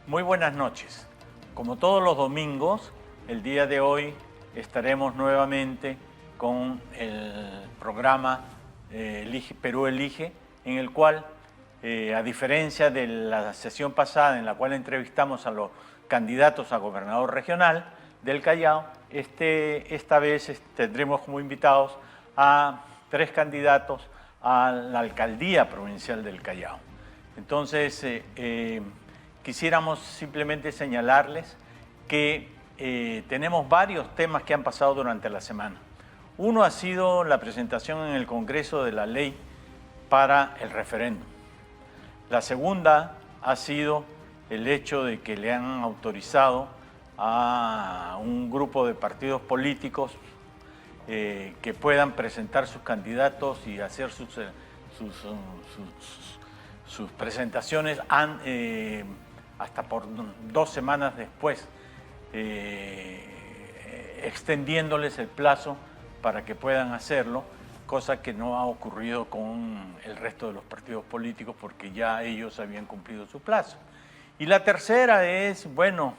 Muy buenas noches. Como todos los domingos, el día de hoy estaremos nuevamente con el programa Perú Elige, en el cual, a diferencia de la sesión pasada en la cual entrevistamos a los candidatos a gobernador regional del Callao, esta vez tendremos como invitados a 3 candidatos a la alcaldía provincial del Callao. Entonces, quisiéramos simplemente señalarles que tenemos varios temas que han pasado durante la semana. Uno ha sido la presentación en el Congreso de la ley para el referéndum. La segunda ha sido el hecho de que le han autorizado a un grupo de partidos políticos que puedan presentar sus candidatos y hacer sus presentaciones hasta por 2 semanas después, extendiéndoles el plazo para que puedan hacerlo, cosa que no ha ocurrido con el resto de los partidos políticos porque ya ellos habían cumplido su plazo. Y la tercera es, bueno,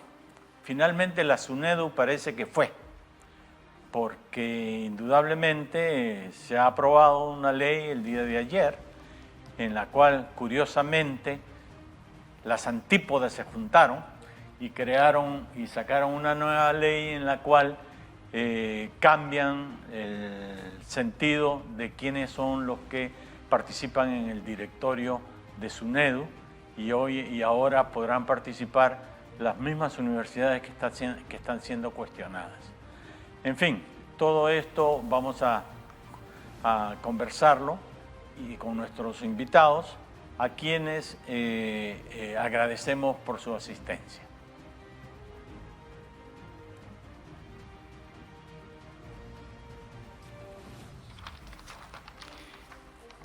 finalmente la SUNEDU parece que fue, porque indudablemente se ha aprobado una ley el día de ayer, en la cual, curiosamente, las antípodas se juntaron y crearon y sacaron una nueva ley en la cual cambian el sentido de quiénes son los que participan en el directorio de SUNEDU y ahora podrán participar las mismas universidades que están siendo cuestionadas. En fin, todo esto vamos a conversarlo y con nuestros invitados, a quienes agradecemos por su asistencia.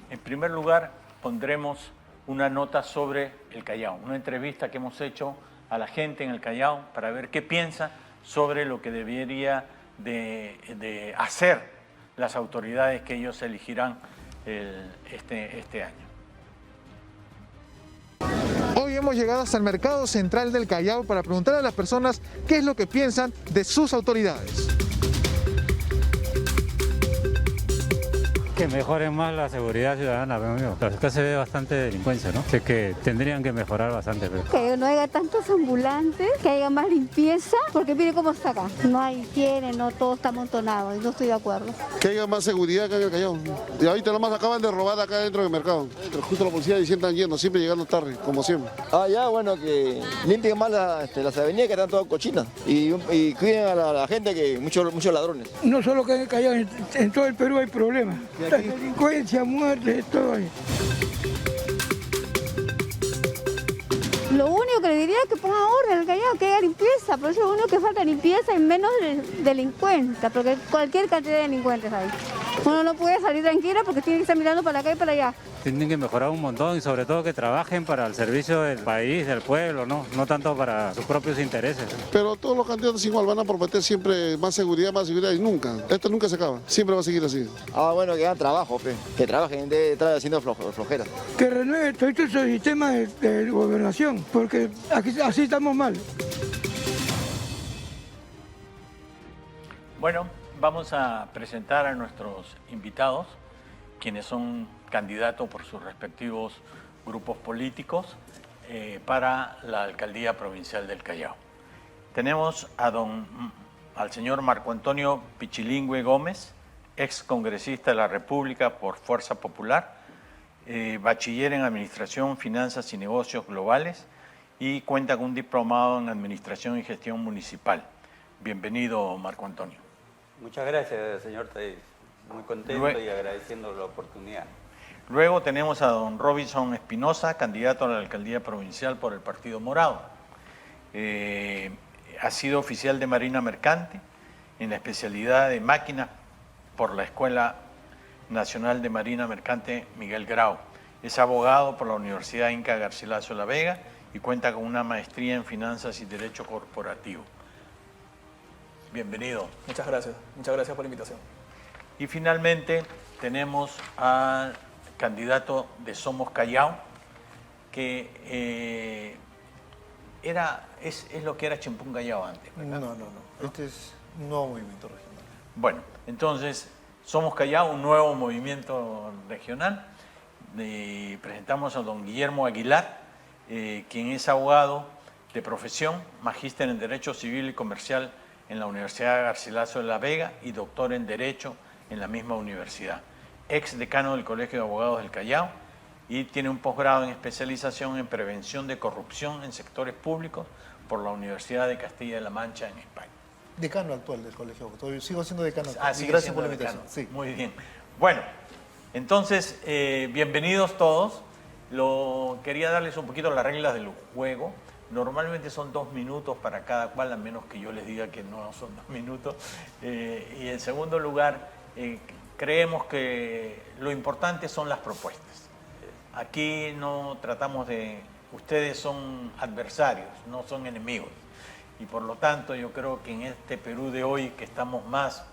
En primer lugar, pondremos una nota sobre el Callao, una entrevista que hemos hecho a la gente en el Callao para ver qué piensa sobre lo que debería de hacer las autoridades que ellos elegirán este año. Hoy hemos llegado hasta el Mercado Central del Callao para preguntar a las personas qué es lo que piensan de sus autoridades. Que mejoren más la seguridad ciudadana, pero amigo. Acá se ve bastante delincuencia, ¿no? Sé que tendrían que mejorar bastante. Pero... Que no haya tantos ambulantes, que haya más limpieza, porque mire cómo está acá. No hay higiene, no todo está amontonado, y no estoy de acuerdo. Que haya más seguridad acá en el Callao. Y ahorita nomás acaban de robar acá dentro del mercado. Justo la policía y siempre están yendo, siempre llegando tarde, como siempre. Ya, bueno, que limpien más las avenidas que están todas cochinas y cuiden a la gente, que muchos ladrones. No solo que en el Callao, en todo el Perú hay problemas. Delincuencia, muerte, todo ahí. Lo único que le diría es que ponga orden en el Callao, que haya limpieza, por eso lo único que falta es limpieza y menos delincuentes, porque cualquier cantidad de delincuentes hay. Uno no puede salir tranquilo porque tiene que estar mirando para acá y para allá. Tienen que mejorar un montón y sobre todo que trabajen para el servicio del país, del pueblo, no tanto para sus propios intereses. Pero todos los candidatos igual van a prometer siempre más seguridad y nunca. Esto nunca se acaba, siempre va a seguir así. Bueno, que hagan trabajo, que trabajen, de estar haciendo flojera. Que renueve todo ese sistema de gobernación, porque aquí, así estamos mal. Bueno, vamos a presentar a nuestros invitados, quienes son candidatos por sus respectivos grupos políticos para la alcaldía provincial del Callao. Tenemos al señor Marco Antonio Pichilingüe Gómez, ex congresista de la República por Fuerza Popular, bachiller en Administración, Finanzas y Negocios Globales y cuenta con un diplomado en Administración y Gestión Municipal. Bienvenido, Marco Antonio. Muchas gracias, señor Taís. Muy contento y agradeciendo la oportunidad. Luego tenemos a don Robinson Espinosa, candidato a la alcaldía provincial por el Partido Morado. Ha sido oficial de Marina Mercante en la especialidad de máquinas por la Escuela Nacional de Marina Mercante Miguel Grau. Es abogado por la Universidad Inca Garcilaso La Vega y cuenta con una maestría en Finanzas y Derecho Corporativo. Bienvenido. Muchas gracias por la invitación. Y finalmente tenemos al candidato de Somos Callao, que es lo que era Chimpún Callao antes, ¿verdad? No. Este es un nuevo movimiento regional. Bueno, entonces, Somos Callao, un nuevo movimiento regional. Presentamos a don Guillermo Aguilar, quien es abogado de profesión, magíster en Derecho Civil y Comercial en la Universidad Garcilaso de la Vega y doctor en Derecho en la misma universidad. Ex decano del Colegio de Abogados del Callao y tiene un posgrado en especialización en prevención de corrupción en sectores públicos por la Universidad de Castilla-La Mancha en España. Decano actual del colegio. Sigo siendo decano. Sigue Gracias siendo por la decano. invitación. Sí. Muy bien. Bueno, entonces, bienvenidos todos. Quería darles un poquito las reglas del juego. Normalmente son 2 minutos para cada cual, a menos que yo les diga que no son 2 minutos. Y en segundo lugar, creemos que lo importante son las propuestas. Aquí no tratamos de... Ustedes son adversarios, no son enemigos. Y por lo tanto yo creo que en este Perú de hoy, que estamos más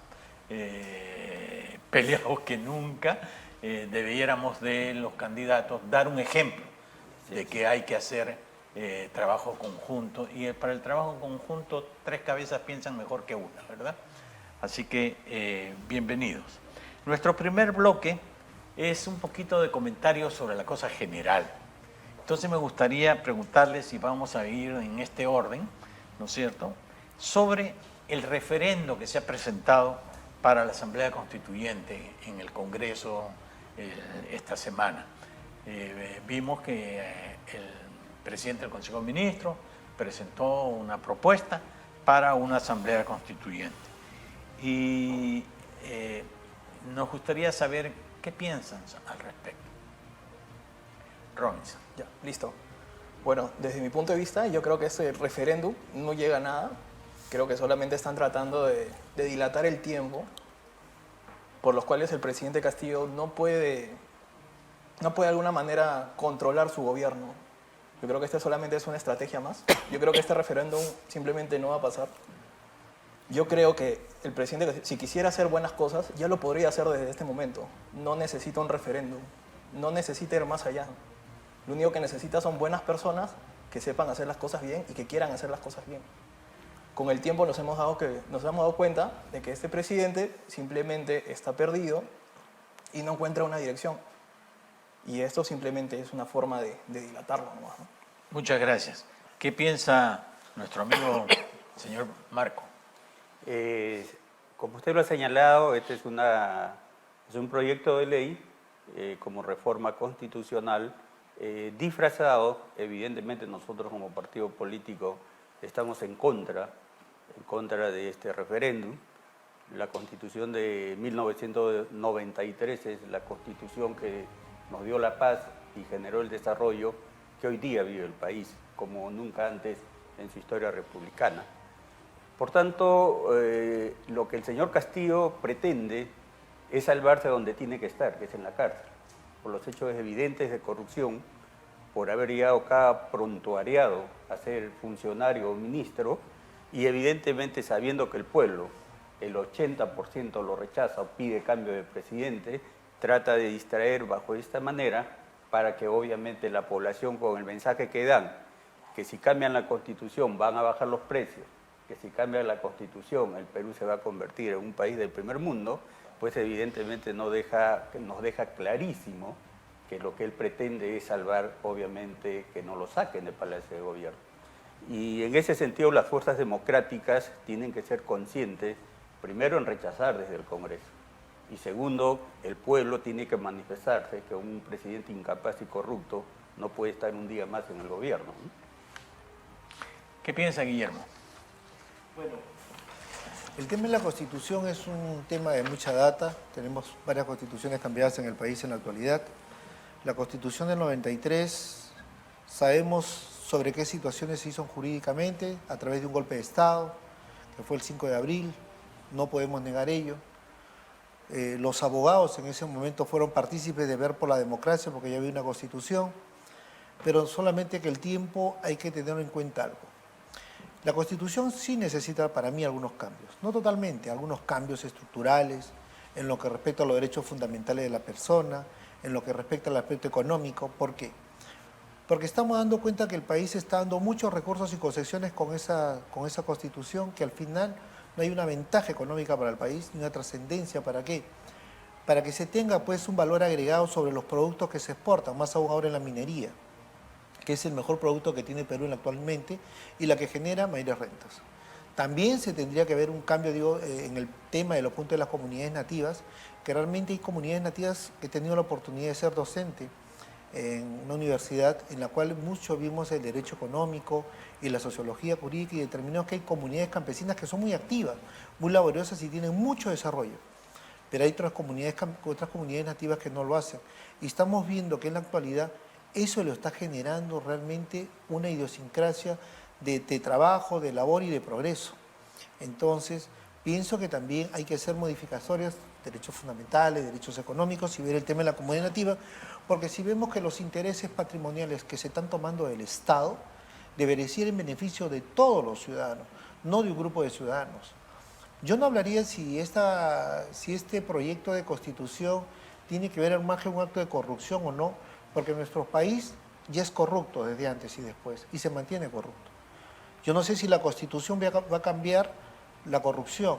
peleados que nunca, debiéramos de los candidatos dar un ejemplo de que hay que hacer trabajo conjunto. Y para el trabajo conjunto 3 cabezas piensan mejor que una, ¿verdad? Así que bienvenidos. Nuestro primer bloque es un poquito de comentarios sobre la cosa general. Entonces me gustaría preguntarles, y vamos a ir en este orden, ¿no es cierto?, sobre el referendo que se ha presentado para la Asamblea Constituyente en el Congreso esta semana. Vimos que el presidente del Consejo de Ministros presentó una propuesta para una Asamblea Constituyente. Y nos gustaría saber qué piensan al respecto. Robinson. Ya, listo. Bueno, desde mi punto de vista, yo creo que ese referéndum no llega a nada. Creo que solamente están tratando de dilatar el tiempo, por los cuales el presidente Castillo no puede de alguna manera controlar su gobierno. Yo creo que esta solamente es una estrategia más. Yo creo que este referéndum simplemente no va a pasar. Yo creo que el presidente, si quisiera hacer buenas cosas, ya lo podría hacer desde este momento. No necesita un referéndum, no necesita ir más allá. Lo único que necesita son buenas personas que sepan hacer las cosas bien y que quieran hacer las cosas bien. Con el tiempo nos hemos dado cuenta de que este presidente simplemente está perdido y no encuentra una dirección. Y esto simplemente es una forma de dilatarlo nomás, ¿no? Muchas gracias. ¿Qué piensa nuestro amigo señor Marco? Como usted lo ha señalado, este es un proyecto de ley como reforma constitucional disfrazado. Evidentemente nosotros como partido político estamos en contra de este referéndum. La Constitución de 1993 es la Constitución que nos dio la paz y generó el desarrollo que hoy día vive el país, como nunca antes en su historia republicana. Por tanto, lo que el señor Castillo pretende es salvarse donde tiene que estar, que es en la cárcel, por los hechos evidentes de corrupción, por haber llegado acá prontuariado a ser funcionario o ministro, y evidentemente sabiendo que el pueblo, el 80% lo rechaza o pide cambio de presidente, trata de distraer bajo esta manera para que obviamente la población, con el mensaje que dan, que si cambian la Constitución van a bajar los precios, que si cambian la Constitución el Perú se va a convertir en un país del primer mundo, pues evidentemente nos deja clarísimo que lo que él pretende es salvar, obviamente, que no lo saquen del Palacio de Gobierno. Y en ese sentido las fuerzas democráticas tienen que ser conscientes, primero, en rechazar desde el Congreso, y segundo, el pueblo tiene que manifestarse que un presidente incapaz y corrupto no puede estar un día más en el gobierno, ¿no? ¿Qué piensa Guillermo? Bueno, el tema de la Constitución es un tema de mucha data. Tenemos varias constituciones cambiadas en el país en la actualidad. La Constitución del 93, sabemos sobre qué situaciones se hizo jurídicamente a través de un golpe de Estado, que fue el 5 de abril, no podemos negar ello. Los abogados en ese momento fueron partícipes de ver por la democracia porque ya había una Constitución, pero solamente que el tiempo hay que tener en cuenta algo. La Constitución sí necesita para mí algunos cambios, no totalmente, algunos cambios estructurales en lo que respecta a los derechos fundamentales de la persona, en lo que respecta al aspecto económico. ¿Por qué? Porque estamos dando cuenta que el país está dando muchos recursos y concesiones con esa Constitución, que al final no hay una ventaja económica para el país, ni una trascendencia. ¿Para qué? Para que se tenga pues un valor agregado sobre los productos que se exportan, más aún ahora en la minería, que es el mejor producto que tiene Perú actualmente y la que genera mayores rentas. También se tendría que ver un cambio, digo, en el tema de los puntos de las comunidades nativas, que realmente hay comunidades nativas que he tenido la oportunidad de ser docente en una universidad en la cual mucho vimos el derecho económico y la sociología jurídica, y determinamos que hay comunidades campesinas que son muy activas, muy laboriosas y tienen mucho desarrollo. Pero hay otras comunidades nativas que no lo hacen. Y estamos viendo que en la actualidad eso lo está generando realmente una idiosincrasia de trabajo, de labor y de progreso. Entonces, pienso que también hay que hacer modificatorias, derechos fundamentales, derechos económicos, y ver el tema de la comunidad nativa, porque si vemos que los intereses patrimoniales que se están tomando del Estado deberían ser en beneficio de todos los ciudadanos, no de un grupo de ciudadanos. Yo no hablaría si este proyecto de constitución tiene que ver más que un acto de corrupción o no, porque nuestro país ya es corrupto desde antes y después, y se mantiene corrupto. Yo no sé si la Constitución va a cambiar la corrupción.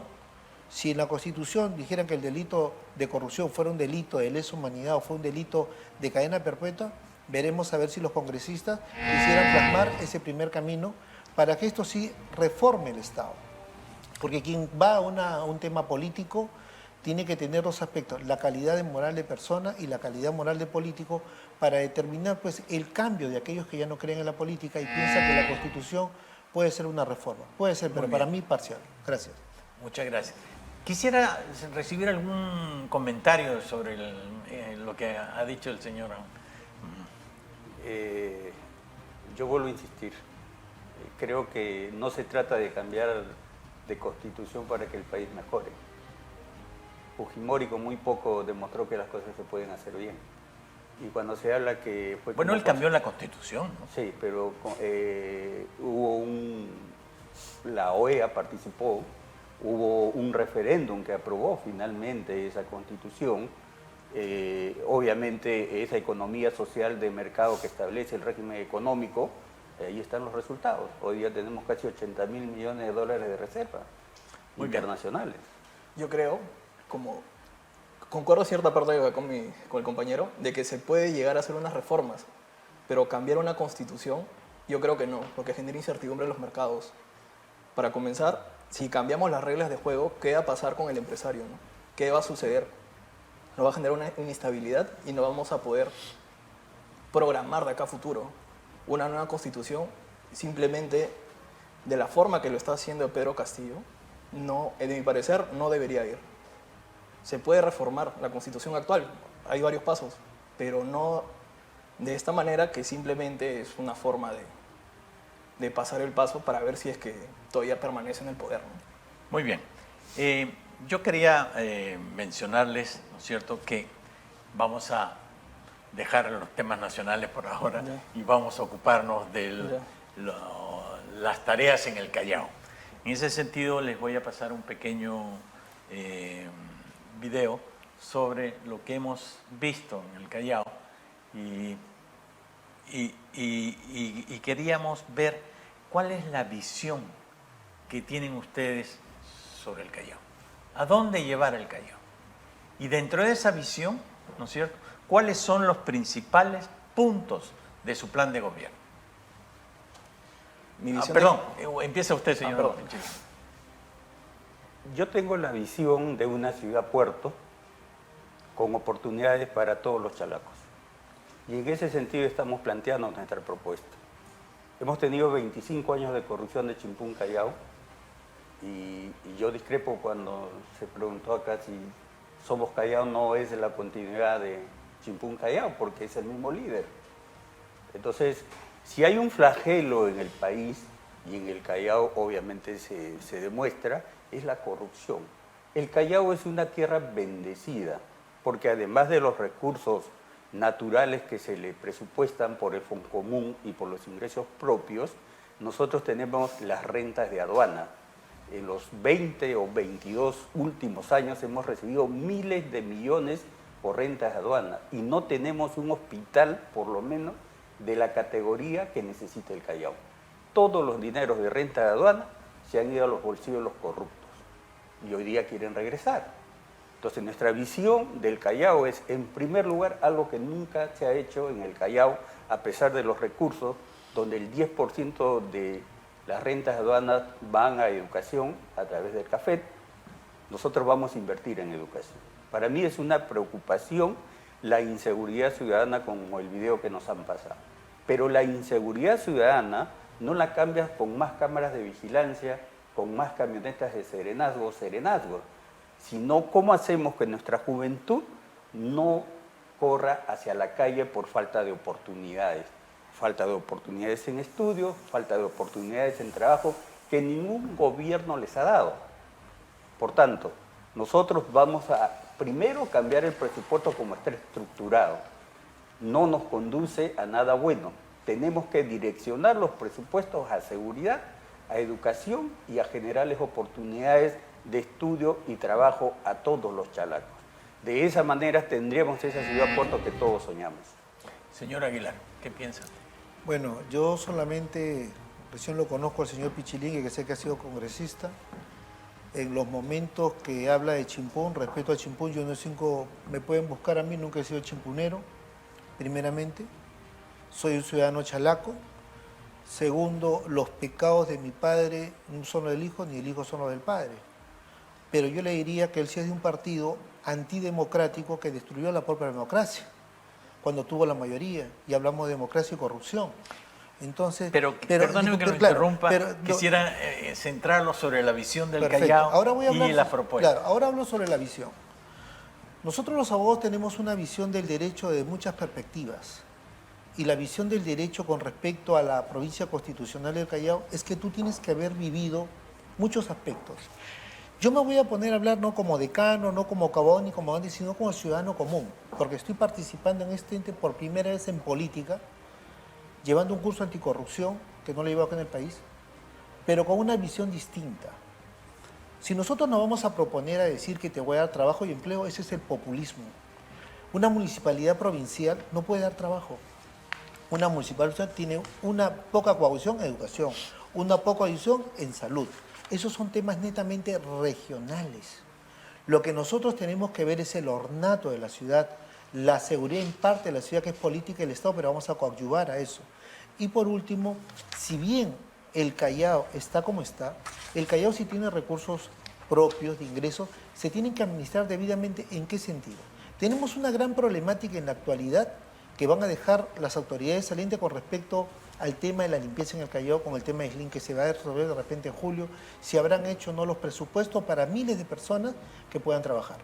Si en la Constitución dijeran que el delito de corrupción fuera un delito de lesa humanidad o fue un delito de cadena perpetua, veremos a ver si los congresistas quisieran plasmar ese primer camino para que esto sí reforme el Estado. Porque quien va a un tema político tiene que tener dos aspectos, la calidad de moral de persona y la calidad moral de político, para determinar pues el cambio de aquellos que ya no creen en la política y piensan que la Constitución puede ser una reforma. Puede ser, pero para mí parcial. Gracias. Muchas gracias. Quisiera recibir algún comentario sobre lo que ha dicho el señor. Yo vuelvo a insistir. Creo que no se trata de cambiar de constitución para que el país mejore. Fujimori con muy poco demostró que las cosas se pueden hacer bien. Y cuando se habla que fue... Bueno, él cambió la constitución, ¿no? Sí, pero hubo la OEA participó, hubo un referéndum que aprobó finalmente esa constitución. Obviamente esa economía social de mercado que establece el régimen económico, ahí están los resultados. Hoy día tenemos casi 80.000 millones de dólares de reservas internacionales. Yo creo, concuerdo cierta parte con el compañero, de que se puede llegar a hacer unas reformas, pero cambiar una constitución, yo creo que no, porque genera incertidumbre en los mercados. Para comenzar, si cambiamos las reglas de juego, ¿qué va a pasar con el empresario, no? ¿Qué va a suceder? Nos va a generar una inestabilidad y no vamos a poder programar de acá a futuro. Una nueva constitución, simplemente de la forma que lo está haciendo Pedro Castillo, no, de mi parecer, no debería ir. Se puede reformar la constitución actual, hay varios pasos, pero no de esta manera, que simplemente es una forma de pasar el paso para ver si es que todavía permanece en el poder, ¿no? Muy bien. Yo quería mencionarles, ¿no es cierto?, que vamos a dejar los temas nacionales por ahora y vamos a ocuparnos de las tareas en el Callao. En ese sentido, les voy a pasar un pequeño video sobre lo que hemos visto en el Callao y queríamos ver cuál es la visión que tienen ustedes sobre el Callao. ¿A dónde llevar el Callao? Y dentro de esa visión, ¿no es cierto?, ¿cuáles son los principales puntos de su plan de gobierno? Perdón, empieza usted, señor. Yo tengo la visión de una ciudad-puerto con oportunidades para todos los chalacos. Y en ese sentido estamos planteando nuestra propuesta. Hemos tenido 25 años de corrupción de Chimpún Callao y yo discrepo cuando se preguntó acá si Somos Callao no es la continuidad de Chimpún Callao, porque es el mismo líder. Entonces, si hay un flagelo en el país, y en el Callao obviamente se demuestra, es la corrupción. El Callao es una tierra bendecida, porque además de los recursos naturales que se le presupuestan por el Foncomún y por los ingresos propios, nosotros tenemos las rentas de aduana. En los 20 o 22 últimos años hemos recibido miles de millones por rentas de aduana y no tenemos un hospital, por lo menos, de la categoría que necesita el Callao. Todos los dineros de renta de aduana se han ido a los bolsillos de los corruptos y hoy día quieren regresar. Entonces nuestra visión del Callao es, en primer lugar, algo que nunca se ha hecho en el Callao, a pesar de los recursos, donde el 10% de las rentas de aduanas van a educación a través del CAFET. Nosotros vamos a invertir en educación. Para mí es una preocupación la inseguridad ciudadana como el video que nos han pasado. Pero la inseguridad ciudadana no la cambias con más cámaras de vigilancia, con más camionetas de serenazgo, sino cómo hacemos que nuestra juventud no corra hacia la calle por falta de oportunidades. Falta de oportunidades en estudio, falta de oportunidades en trabajo, que ningún gobierno les ha dado. Por tanto, nosotros vamos a primero cambiar el presupuesto como está estructurado. No nos conduce a nada bueno. Tenemos que direccionar los presupuestos a seguridad, a educación y a generarles oportunidades de estudio y trabajo a todos los chalacos. De esa manera tendríamos esa ciudad puerto que todos soñamos. Señor Aguilar, ¿qué piensa? Bueno, yo solamente, recién lo conozco al señor Pichilingue, que sé que ha sido congresista. En los momentos que habla de Chimpún, respecto a Chimpún, yo no he sido, me pueden buscar a mí, nunca he sido chimpunero, primeramente. Soy un ciudadano chalaco. Segundo, los pecados de mi padre no son los del hijo, ni el hijo son los del padre. Pero yo le diría que él sí es de un partido antidemocrático que destruyó la propia democracia, cuando tuvo la mayoría, y hablamos de democracia y corrupción. Entonces, perdóneme que lo interrumpa, quisiera centrarlo sobre la visión del Callao y las propuestas. Claro, ahora hablo sobre la visión. Nosotros los abogados tenemos una visión del derecho de muchas perspectivas. Y la visión del derecho con respecto a la provincia constitucional del Callao es que tú tienes que haber vivido muchos aspectos. Yo me voy a poner a hablar no como decano, no como abogado ni como abogado, sino como ciudadano común, porque estoy participando en este ente por primera vez en política, llevando un curso anticorrupción, que no lo llevo acá en el país, pero con una visión distinta. Si nosotros nos vamos a proponer a decir que te voy a dar trabajo y empleo, ese es el populismo. Una municipalidad provincial no puede dar trabajo. Una municipalidad tiene una poca coadyuvación en educación, una poca coadyuvación en salud. Esos son temas netamente regionales. Lo que nosotros tenemos que ver es el ornato de la ciudad, la seguridad en parte de la ciudad, que es política del Estado, pero vamos a coadyuvar a eso. Y por último, si bien el Callao está como está, el Callao sí tiene recursos propios de ingresos, se tienen que administrar debidamente. ¿En qué sentido? Tenemos una gran problemática en la actualidad que van a dejar las autoridades salientes con respecto al tema de la limpieza en el Callao, con el tema de SLIM, que se va a resolver de repente en julio, si habrán hecho o no los presupuestos para miles de personas que puedan trabajar.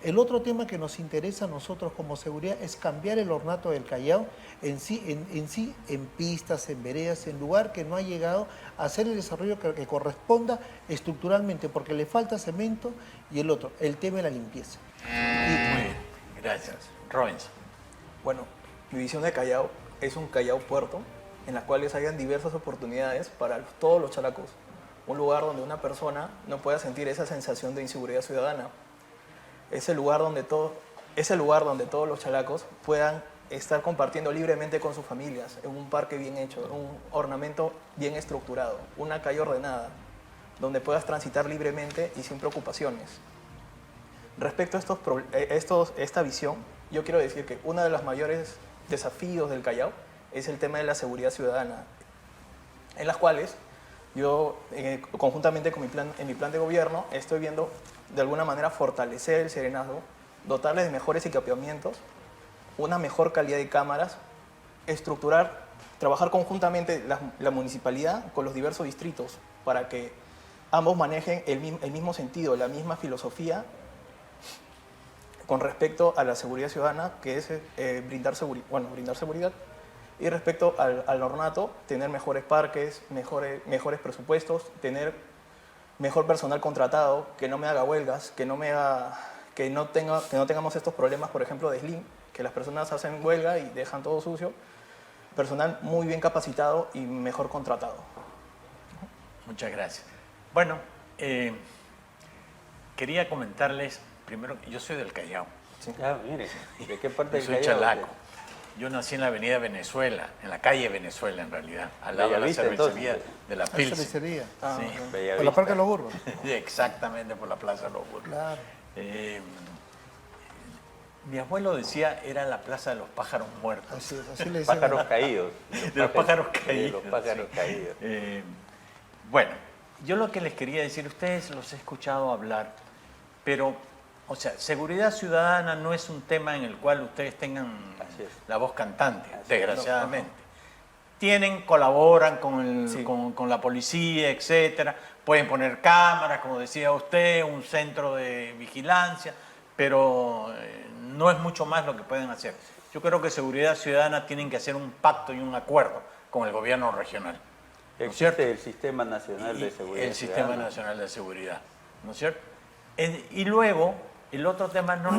El otro tema que nos interesa a nosotros como seguridad es cambiar el ornato del Callao en pistas, en veredas, en lugar que no ha llegado a hacer el desarrollo que corresponda estructuralmente, porque le falta cemento. Y el otro, el tema de la limpieza. Muy bien, gracias. Robinson. Bueno, mi visión de Callao es un Callao puerto, en las cuales hayan diversas oportunidades para todos los chalacos. Un lugar donde una persona no pueda sentir esa sensación de inseguridad ciudadana. Es el lugar donde todos los chalacos puedan estar compartiendo libremente con sus familias, en un parque bien hecho, un ornamento bien estructurado, una calle ordenada, donde puedas transitar libremente y sin preocupaciones. Respecto a esta visión, yo quiero decir que uno de los mayores desafíos del Callao es el tema de la seguridad ciudadana, en las cuales yo, conjuntamente con mi plan de gobierno, estoy viendo de alguna manera fortalecer el serenazgo, dotarles de mejores equipamientos, una mejor calidad de cámaras, trabajar conjuntamente la municipalidad con los diversos distritos para que ambos manejen el mismo sentido, la misma filosofía con respecto a la seguridad ciudadana, que es brindar seguridad. Y respecto al ornato, tener mejores parques, mejores presupuestos, tener mejor personal contratado, que no me haga huelgas, que no tengamos estos problemas, por ejemplo, de SLIM, que las personas hacen huelga y dejan todo sucio. Personal muy bien capacitado y mejor contratado. Muchas gracias. Bueno, Quería comentarles, primero, yo soy del Callao. Ah, mire, ¿de qué parte Yo del soy Callao? chalaco. Yo nací en la avenida Venezuela, en la calle Venezuela en realidad, al lado de la Bellavista, cervecería entonces. de la La Pilsen. cervecería. Ah, Sí. ok. Bellavista. Por la Parque de los Burgos. Exactamente, por la Plaza de los Burgos. Claro. Mi abuelo decía era la Plaza de los Pájaros Muertos. Así es, así le decían. Pájaros caídos. De los pájaros De caídos. los pájaros sí. caídos. Bueno, yo lo que les quería decir, ustedes los he escuchado hablar, pero, o sea, seguridad ciudadana no es un tema en el cual ustedes tengan Así es. la voz cantante, Así es. desgraciadamente. Colaboran con, Sí. con la policía, etcétera. Pueden poner cámaras, como decía usted, un centro de vigilancia, pero no es mucho más lo que pueden hacer. Yo creo que seguridad ciudadana tienen que hacer un pacto y un acuerdo con el gobierno regional. ¿No es cierto? Existe el Sistema Nacional de Seguridad El Sistema Ciudadana. Nacional de Seguridad, ¿no es cierto? Y luego, el otro tema, no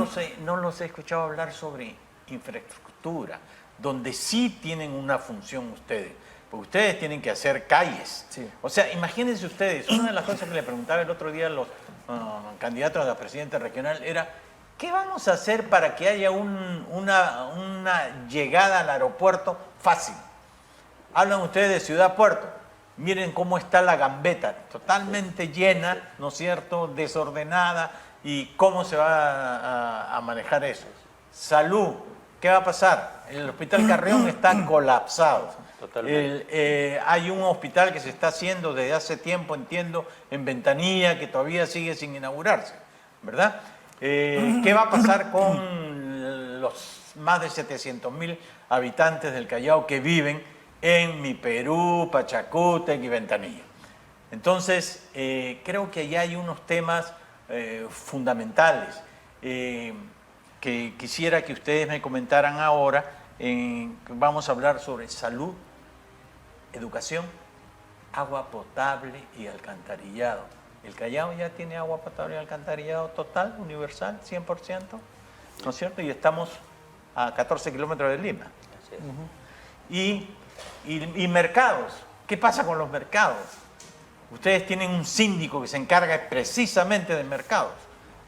los he escuchado hablar sobre infraestructura, donde sí tienen una función ustedes, porque ustedes tienen que hacer calles. Sí. O sea, imagínense ustedes, una de las cosas que le preguntaba el otro día a los candidatos a la presidencia regional era, ¿qué vamos a hacer para que haya una llegada al aeropuerto fácil? Hablan ustedes de Ciudad Puerto. Miren cómo está la Gambetta, totalmente llena, ¿no es cierto?, desordenada, y cómo se va a manejar eso. Salud, ¿qué va a pasar? El Hospital Carrión está colapsado. Totalmente. Hay un hospital que se está haciendo desde hace tiempo, entiendo, en Ventanilla, que todavía sigue sin inaugurarse, ¿verdad? ¿Qué va a pasar con los más de 700.000 habitantes del Callao que viven en Mi Perú, Pachacútec y Ventanilla? Entonces, creo que allá hay unos temas fundamentales que quisiera que ustedes me comentaran ahora. Vamos a hablar sobre salud, educación, agua potable y alcantarillado. ¿El Callao ya tiene agua potable y alcantarillado total, universal, 100%? ¿No es cierto? Y estamos a 14 kilómetros de Lima. Así es. Y mercados. ¿Qué pasa con los mercados? Ustedes tienen un síndico que se encarga precisamente de mercados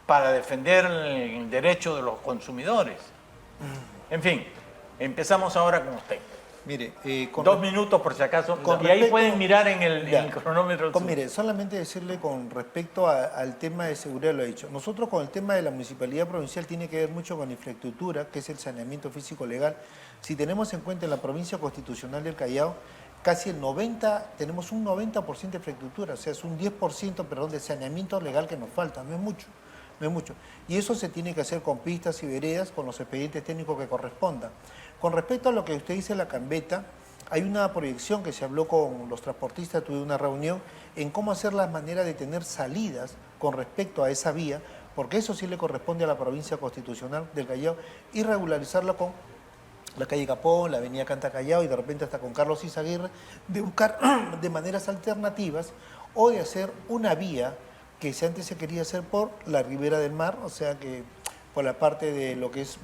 para defender el derecho de los consumidores. En fin, empezamos ahora con usted. Mire, 2 minutos por si acaso, con y ahí respecto- pueden mirar en el Ya. cronómetro. Mire, solamente decirle con respecto al tema de seguridad, lo he dicho. Nosotros con el tema de la municipalidad provincial tiene que ver mucho con la infraestructura, que es el saneamiento físico legal. Si tenemos en cuenta en la provincia constitucional del Callao, tenemos un 90% de infraestructura, o sea, es un 10%, perdón, de saneamiento legal que nos falta, no es mucho. No es mucho. Y eso se tiene que hacer con pistas y veredas, con los expedientes técnicos que correspondan. Con respecto a lo que usted dice, la Gambetta, hay una proyección que se habló con los transportistas, tuve una reunión en cómo hacer la manera de tener salidas con respecto a esa vía, porque eso sí le corresponde a la provincia constitucional del Callao, y regularizarla con la calle Capón, la avenida Canta Callao y de repente hasta con Carlos Izaguirre, de buscar de maneras alternativas o de hacer una vía que antes se quería hacer por la ribera del mar, o sea que por la parte de lo que es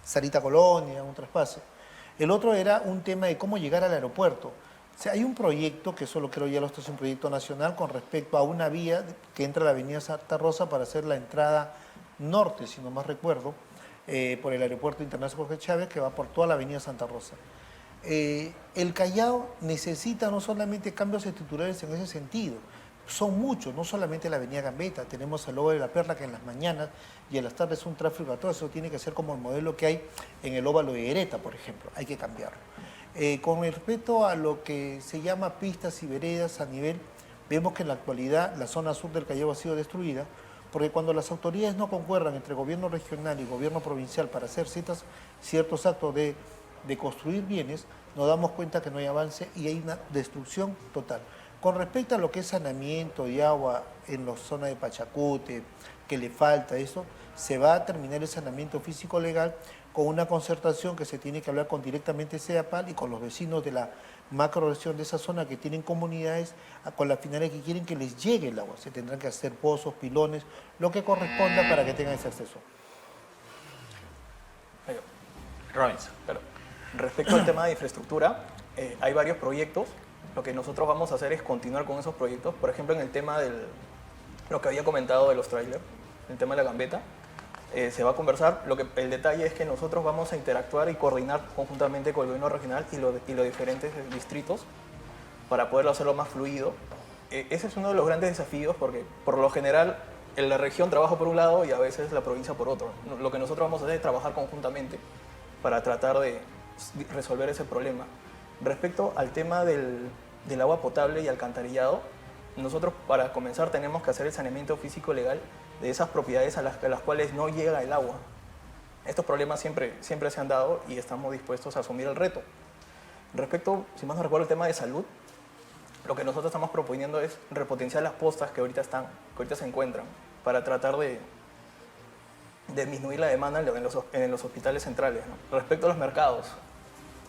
Sarita Colonia, un traspaso. El otro era un tema de cómo llegar al aeropuerto. O sea, hay un proyecto, que eso lo creo ya es un proyecto nacional, con respecto a una vía que entra a la avenida Santa Rosa para hacer la entrada norte, si no más recuerdo, por el aeropuerto internacional Jorge Chávez, que va por toda la avenida Santa Rosa. El Callao necesita no solamente cambios estructurales en ese sentido, son muchos, no solamente la avenida Gambetta, tenemos el óvalo de la Perla que en las mañanas y en las tardes es un tráfico a todo, eso tiene que ser como el modelo que hay en el óvalo de Ereta, por ejemplo, hay que cambiarlo. Con respecto a lo que se llama pistas y veredas a nivel, vemos que en la actualidad la zona sur del Callao ha sido destruida, porque cuando las autoridades no concuerdan entre gobierno regional y gobierno provincial para hacer ciertos actos de construir bienes, nos damos cuenta que no hay avance y hay una destrucción total. Con respecto a lo que es saneamiento de agua en la zona de Pachacútec, que le falta eso, se va a terminar el saneamiento físico legal con una concertación que se tiene que hablar directamente CEAPAL y con los vecinos de la macroregión de esa zona que tienen comunidades con la finalidad que quieren que les llegue el agua. Se tendrán que hacer pozos, pilones, lo que corresponda para que tengan ese acceso. Robinson. Claro. Respecto al tema de infraestructura, hay varios proyectos lo que nosotros vamos a hacer es continuar con esos proyectos. Por ejemplo, en el tema lo que había comentado de los trailers, el tema de la gambeta, se va a conversar. El detalle es que nosotros vamos a interactuar y coordinar conjuntamente con el gobierno regional y los diferentes distritos para poderlo hacerlo más fluido. Ese es uno de los grandes desafíos porque por lo general en la región trabaja por un lado y a veces la provincia por otro. Lo que nosotros vamos a hacer es trabajar conjuntamente para tratar de resolver ese problema. Respecto al tema del agua potable y alcantarillado, nosotros para comenzar tenemos que hacer el saneamiento físico legal de esas propiedades a las cuales no llega el agua. Estos problemas siempre se han dado y estamos dispuestos a asumir el reto. Respecto, si más no recuerdo, el tema de salud, lo que nosotros estamos proponiendo es repotenciar las postas que ahorita se encuentran para tratar de disminuir la demanda en los hospitales centrales, ¿no? Respecto a los mercados,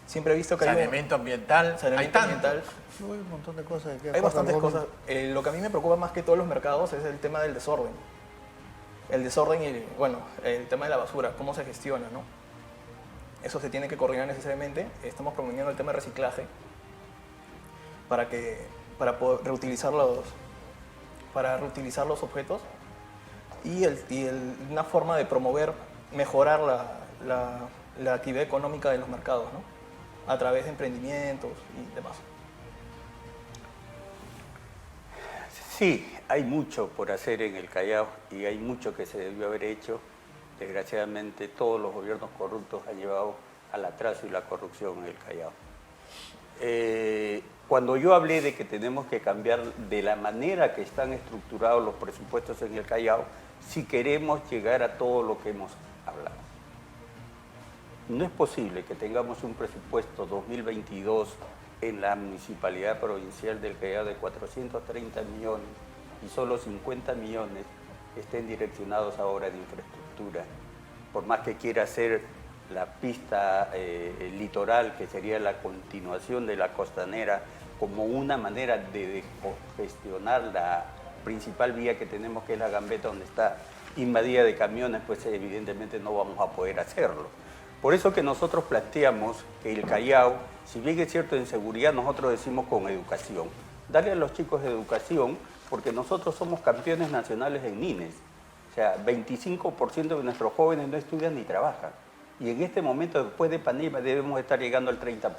siempre he visto que saneamiento ambiental, saneamiento hay ambiental. Hay un montón de cosas. Hay bastantes cosas. Lo que a mí me preocupa más que todos los mercados es el tema del desorden. El desorden y, bueno, el tema de la basura, cómo se gestiona, ¿no? Eso se tiene que coordinar necesariamente. Estamos promoviendo el tema de reciclaje para poder reutilizar los objetos y una forma de mejorar la actividad económica de los mercados, ¿no? A través de emprendimientos y demás. Sí, hay mucho por hacer en el Callao y hay mucho que se debió haber hecho. Desgraciadamente todos los gobiernos corruptos han llevado al atraso y la corrupción en el Callao. Cuando yo hablé de que tenemos que cambiar de la manera que están estructurados los presupuestos en el Callao, si queremos llegar a todo lo que hemos hablado. No es posible que tengamos un presupuesto 2022 en la Municipalidad Provincial del Callao de 430 millones y solo 50 millones estén direccionados a obras de infraestructura. Por más que quiera hacer la pista litoral, que sería la continuación de la costanera, como una manera de gestionar la principal vía que tenemos, que es la Gambeta, donde está invadida de camiones, pues evidentemente no vamos a poder hacerlo. Por eso que nosotros planteamos que el Callao, si bien es cierto en seguridad, nosotros decimos con educación. Darle a los chicos educación, porque nosotros somos campeones nacionales en NINES. O sea, 25% de nuestros jóvenes no estudian ni trabajan. Y en este momento, después de pandemia, debemos estar llegando al 30%.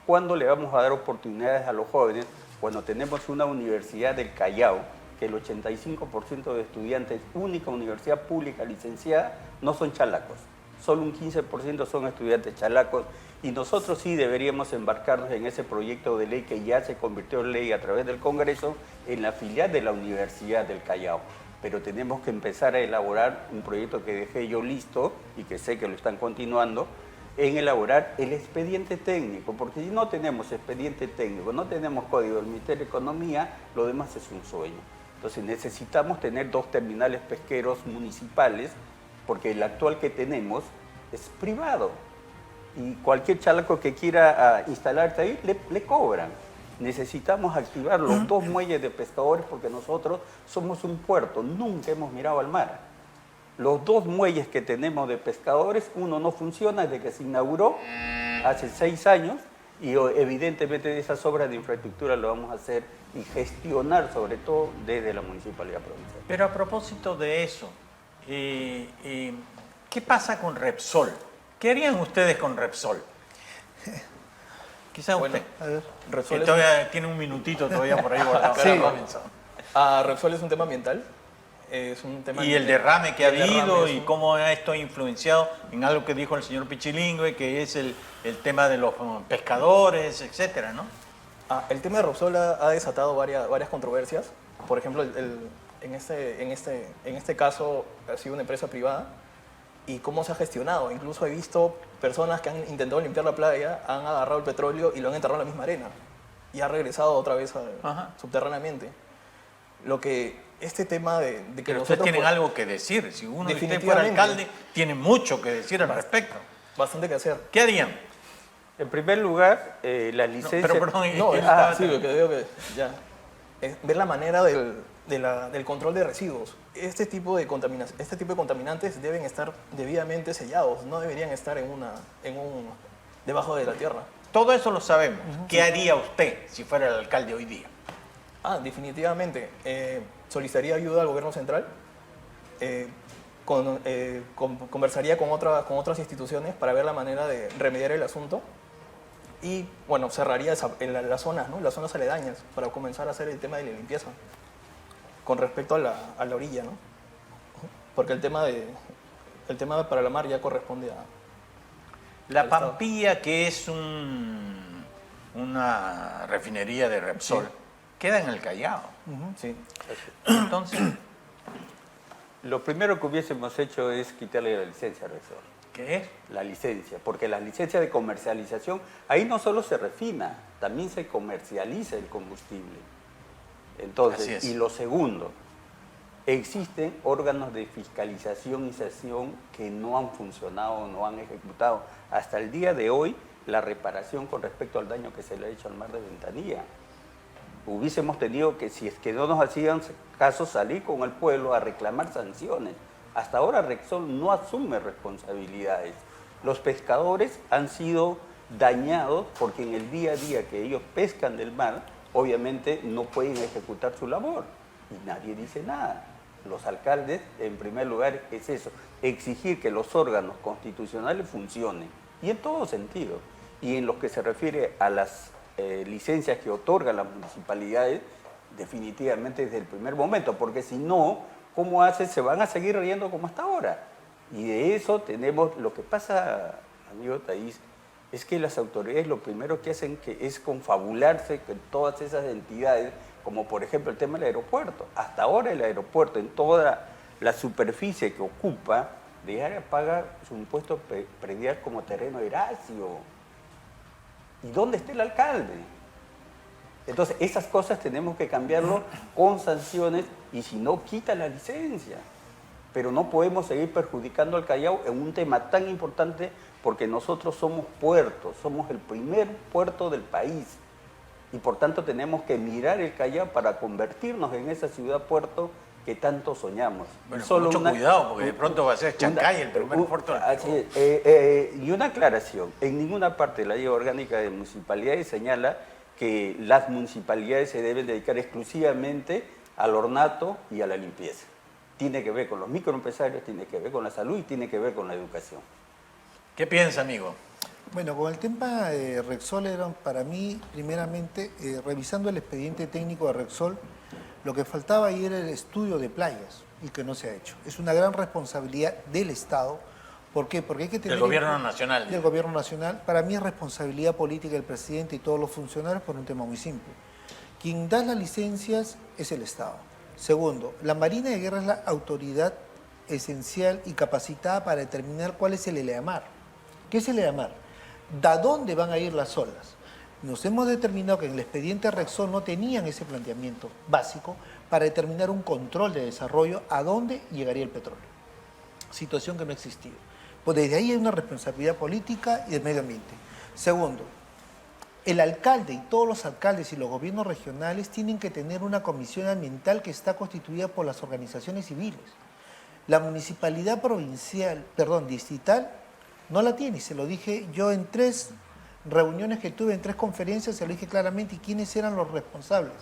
¿Cuándo le vamos a dar oportunidades a los jóvenes? Cuando tenemos una universidad del Callao, que el 85% de estudiantes, única universidad pública licenciada, no son chalacos. Solo un 15% son estudiantes chalacos. Y nosotros sí deberíamos embarcarnos en ese proyecto de ley que ya se convirtió en ley a través del Congreso en la filial de la Universidad del Callao. Pero tenemos que empezar a elaborar un proyecto que dejé yo listo y que sé que lo están continuando, en elaborar el expediente técnico, porque si no tenemos expediente técnico, no tenemos código del Ministerio de Economía, lo demás es un sueño. Entonces necesitamos tener 2 terminales pesqueros municipales, porque el actual que tenemos es privado y cualquier chalaco que quiera instalarse ahí le cobran. Necesitamos activar los 2 muelles de pescadores porque nosotros somos un puerto, nunca hemos mirado al mar. Los 2 muelles que tenemos de pescadores, uno no funciona desde que se inauguró hace 6 años y evidentemente de esas obras de infraestructura lo vamos a hacer y gestionar sobre todo desde la Municipalidad Provincial. Pero a propósito de eso, ¿qué pasa con Repsol? ¿Qué harían ustedes con Repsol? Quizás usted. A ver, Repsol todavía tiene un minutito todavía por ahí guardado. Sí. Repsol es un tema ambiental. Es un tema y el derrame que ha habido y cómo esto ha influenciado en algo que dijo el señor Pichilingüe, que es el tema de los pescadores, etcétera, ¿no? El tema de Repsol ha desatado varias controversias. Por ejemplo, en este caso ha sido una empresa privada y cómo se ha gestionado. Incluso he visto personas que han intentado limpiar la playa, han agarrado el petróleo y lo han enterrado en la misma arena y ha regresado otra vez subterráneamente. Lo que este tema de que pero nosotros ustedes tienen algo que decir. Si uno de ustedes fuera alcalde, tiene mucho que decir al respecto. Bastante que hacer. ¿Qué harían? En primer lugar, las licencias... No, pero perdón, sí, lo que digo que ya es ver la manera del control de residuos. Este tipo de contaminantes deben estar debidamente sellados, no deberían estar debajo de la tierra. todo eso lo sabemos. ¿Qué haría usted si fuera el alcalde hoy día? Definitivamente. Solicitaría ayuda al gobierno central. Conversaría con otras instituciones para ver la manera de remediar el asunto. Y, bueno, cerraría en las zonas, ¿no? Las zonas aledañas para comenzar a hacer el tema de la limpieza con respecto a la orilla, ¿no? Porque el tema para la mar ya corresponde a... La Pampilla, que es una refinería de Repsol, sí, queda en el Callao. Sí. Entonces, lo primero que hubiésemos hecho es quitarle la licencia a Repsol. ¿Qué es? La licencia, porque la licencia de comercialización, ahí no solo se refina, también se comercializa el combustible. Entonces, y lo segundo, existen órganos de fiscalización y sanción que no han funcionado, no han ejecutado. Hasta el día de hoy, la reparación con respecto al daño que se le ha hecho al mar de Ventanilla. Hubiésemos tenido que, si es que no nos hacían caso, salir con el pueblo a reclamar sanciones. Hasta ahora Repsol no asume responsabilidades. Los pescadores han sido dañados porque en el día a día que ellos pescan del mar, obviamente no pueden ejecutar su labor y nadie dice nada. Los alcaldes, en primer lugar, es eso, exigir que los órganos constitucionales funcionen, y en todo sentido. Y en lo que se refiere a las licencias que otorgan las municipalidades, definitivamente desde el primer momento, porque si no, ¿cómo hacen? Se van a seguir riendo como hasta ahora. Y de eso tenemos, lo que pasa, amigo Thaís, es que las autoridades lo primero que hacen es confabularse con todas esas entidades, como por ejemplo el tema del aeropuerto. Hasta ahora el aeropuerto, en toda la superficie que ocupa, paga su impuesto predial como terreno erario. ¿Y dónde está el alcalde? Entonces, esas cosas tenemos que cambiarlo con sanciones y si no, quita la licencia. Pero no podemos seguir perjudicando al Callao en un tema tan importante porque nosotros somos puertos, somos el primer puerto del país y por tanto tenemos que mirar el Callao para convertirnos en esa ciudad-puerto que tanto soñamos. Bueno, solo mucho cuidado porque de pronto va a ser Chancay el primer puerto del país. Y una aclaración, en ninguna parte de la ley orgánica de municipalidades señala que las municipalidades se deben dedicar exclusivamente al ornato y a la limpieza. Tiene que ver con los microempresarios, tiene que ver con la salud y tiene que ver con la educación. ¿Qué piensa, amigo? Bueno, con el tema de Repsol, para mí, primeramente, revisando el expediente técnico de Repsol, lo que faltaba ahí era el estudio de playas y que no se ha hecho. Es una gran responsabilidad del Estado. ¿Por qué? Porque hay que tener... Del gobierno nacional. Del gobierno nacional. Para mí es responsabilidad política del presidente y todos los funcionarios por un tema muy simple. Quien da las licencias es el Estado. Segundo, la Marina de Guerra es la autoridad esencial y capacitada para determinar cuál es el eleamar. ¿Qué es el eleamar? ¿De dónde van a ir las olas? Nos hemos determinado que en el expediente Repsol no tenían ese planteamiento básico para determinar un control de desarrollo a dónde llegaría el petróleo. Situación que no ha existido. Pues desde ahí hay una responsabilidad política y del medio ambiente. Segundo, el alcalde y todos los alcaldes y los gobiernos regionales tienen que tener una comisión ambiental que está constituida por las organizaciones civiles. La municipalidad distrital no la tiene, y se lo dije yo en 3 reuniones que tuve, en 3 conferencias, se lo dije claramente y quiénes eran los responsables.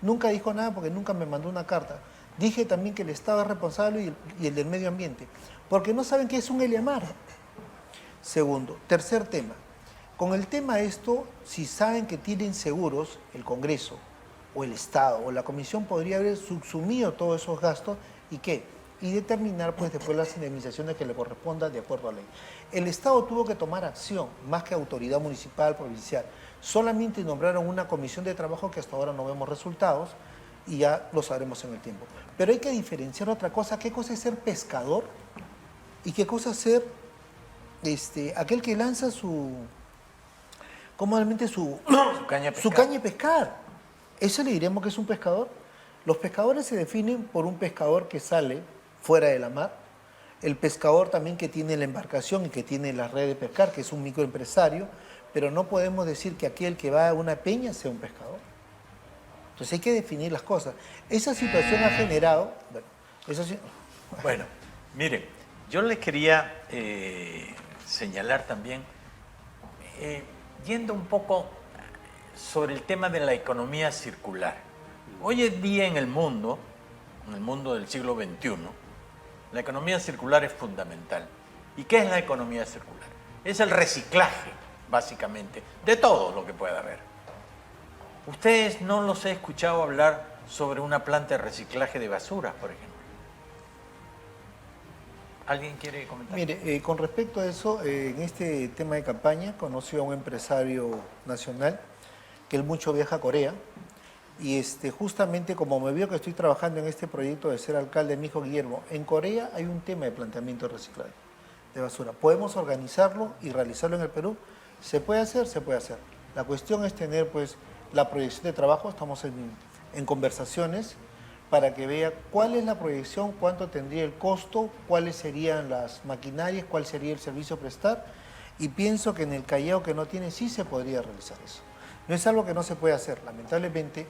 Nunca dijo nada porque nunca me mandó una carta. Dije también que el Estado es responsable y el del medio ambiente, porque no saben qué es un eleamar. Segundo, tercer tema. Con el tema esto, si saben que tienen seguros, el Congreso o el Estado o la Comisión podría haber subsumido todos esos gastos y ¿qué? Y determinar pues después las indemnizaciones que le correspondan de acuerdo a la ley. El Estado tuvo que tomar acción, más que autoridad municipal, provincial. Solamente nombraron una comisión de trabajo que hasta ahora no vemos resultados y ya lo sabremos en el tiempo. Pero hay que diferenciar otra cosa, qué cosa es ser pescador y qué cosa es ser aquel que lanza su caña de pescar. ¿Eso le diremos que es un pescador? Los pescadores se definen por un pescador que sale fuera de la mar, el pescador también que tiene la embarcación y que tiene la red de pescar, que es un microempresario, pero no podemos decir que aquel que va a una peña sea un pescador. Entonces hay que definir las cosas. Esa situación ha generado... Bueno, miren, yo les quería señalar también, yendo un poco sobre el tema de la economía circular. Hoy en día en el mundo del siglo XXI, la economía circular es fundamental. ¿Y qué es la economía circular? Es el reciclaje, básicamente, de todo lo que pueda haber. Ustedes no los he escuchado hablar sobre una planta de reciclaje de basuras, por ejemplo. ¿Alguien quiere comentar? Mire, con respecto a eso, en este tema de campaña conocí a un empresario nacional que él mucho viaja a Corea y justamente como me vio que estoy trabajando en este proyecto de ser alcalde, mi hijo Guillermo, en Corea hay un tema de planteamiento de reciclaje de basura. ¿Podemos organizarlo y realizarlo en el Perú? ¿Se puede hacer? Se puede hacer. La cuestión es tener pues la proyección de trabajo, estamos en conversaciones para que vea cuál es la proyección, cuánto tendría el costo, cuáles serían las maquinarias, cuál sería el servicio a prestar, y pienso que en el Callao que no tiene sí se podría realizar eso. No es algo que no se puede hacer, lamentablemente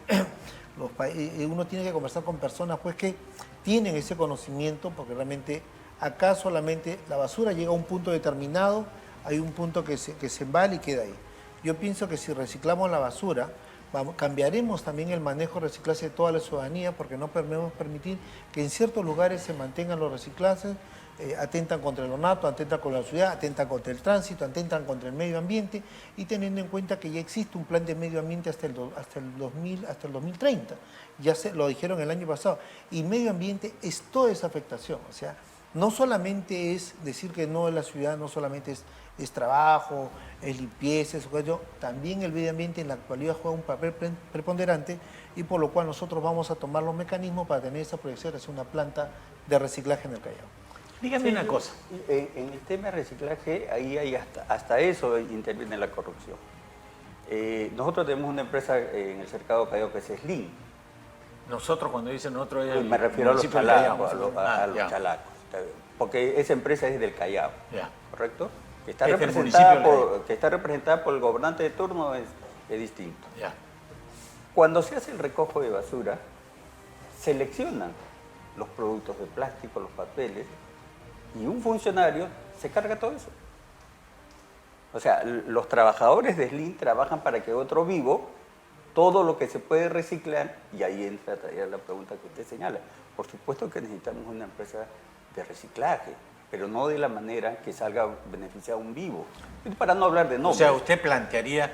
uno tiene que conversar con personas pues que tienen ese conocimiento, porque realmente acá solamente la basura llega a un punto determinado, hay un punto que se embala y queda ahí. Yo pienso que si reciclamos la basura, cambiaremos también el manejo de reciclaje de toda la ciudadanía, porque no podemos permitir que en ciertos lugares se mantengan los reciclajes, atentan contra el ornato, atentan contra la ciudad, atentan contra el tránsito, atentan contra el medio ambiente, y teniendo en cuenta que ya existe un plan de medio ambiente hasta el 2030, ya lo dijeron el año pasado, y medio ambiente es toda esa afectación, o sea, no solamente es decir que no en la ciudad, no solamente es trabajo, es limpieza, también el medio ambiente en la actualidad juega un papel preponderante, y por lo cual nosotros vamos a tomar los mecanismos para tener esa proyección hacia una planta de reciclaje en el Callao. Dígame una cosa. En el tema de reciclaje, ahí hay hasta eso interviene la corrupción. Nosotros tenemos una empresa en el cercado Callao que es Slim. Nosotros, cuando dicen nosotros, es me refiero a los chalacos, a los ya. chalacos. Porque esa empresa es del Callao, Ya. ¿correcto? Que Es del municipio está representada por el gobernante de turno es distinto. Ya. Cuando se hace el recojo de basura, seleccionan los productos de plástico, los papeles, y un funcionario se carga todo eso. O sea, los trabajadores de Slim trabajan para que otro vivo, todo lo que se puede reciclar, y ahí entra la pregunta que usted señala. Por supuesto que necesitamos una empresa de reciclaje, pero no de la manera que salga beneficiado un vivo. Para no hablar de nombres. O sea, usted plantearía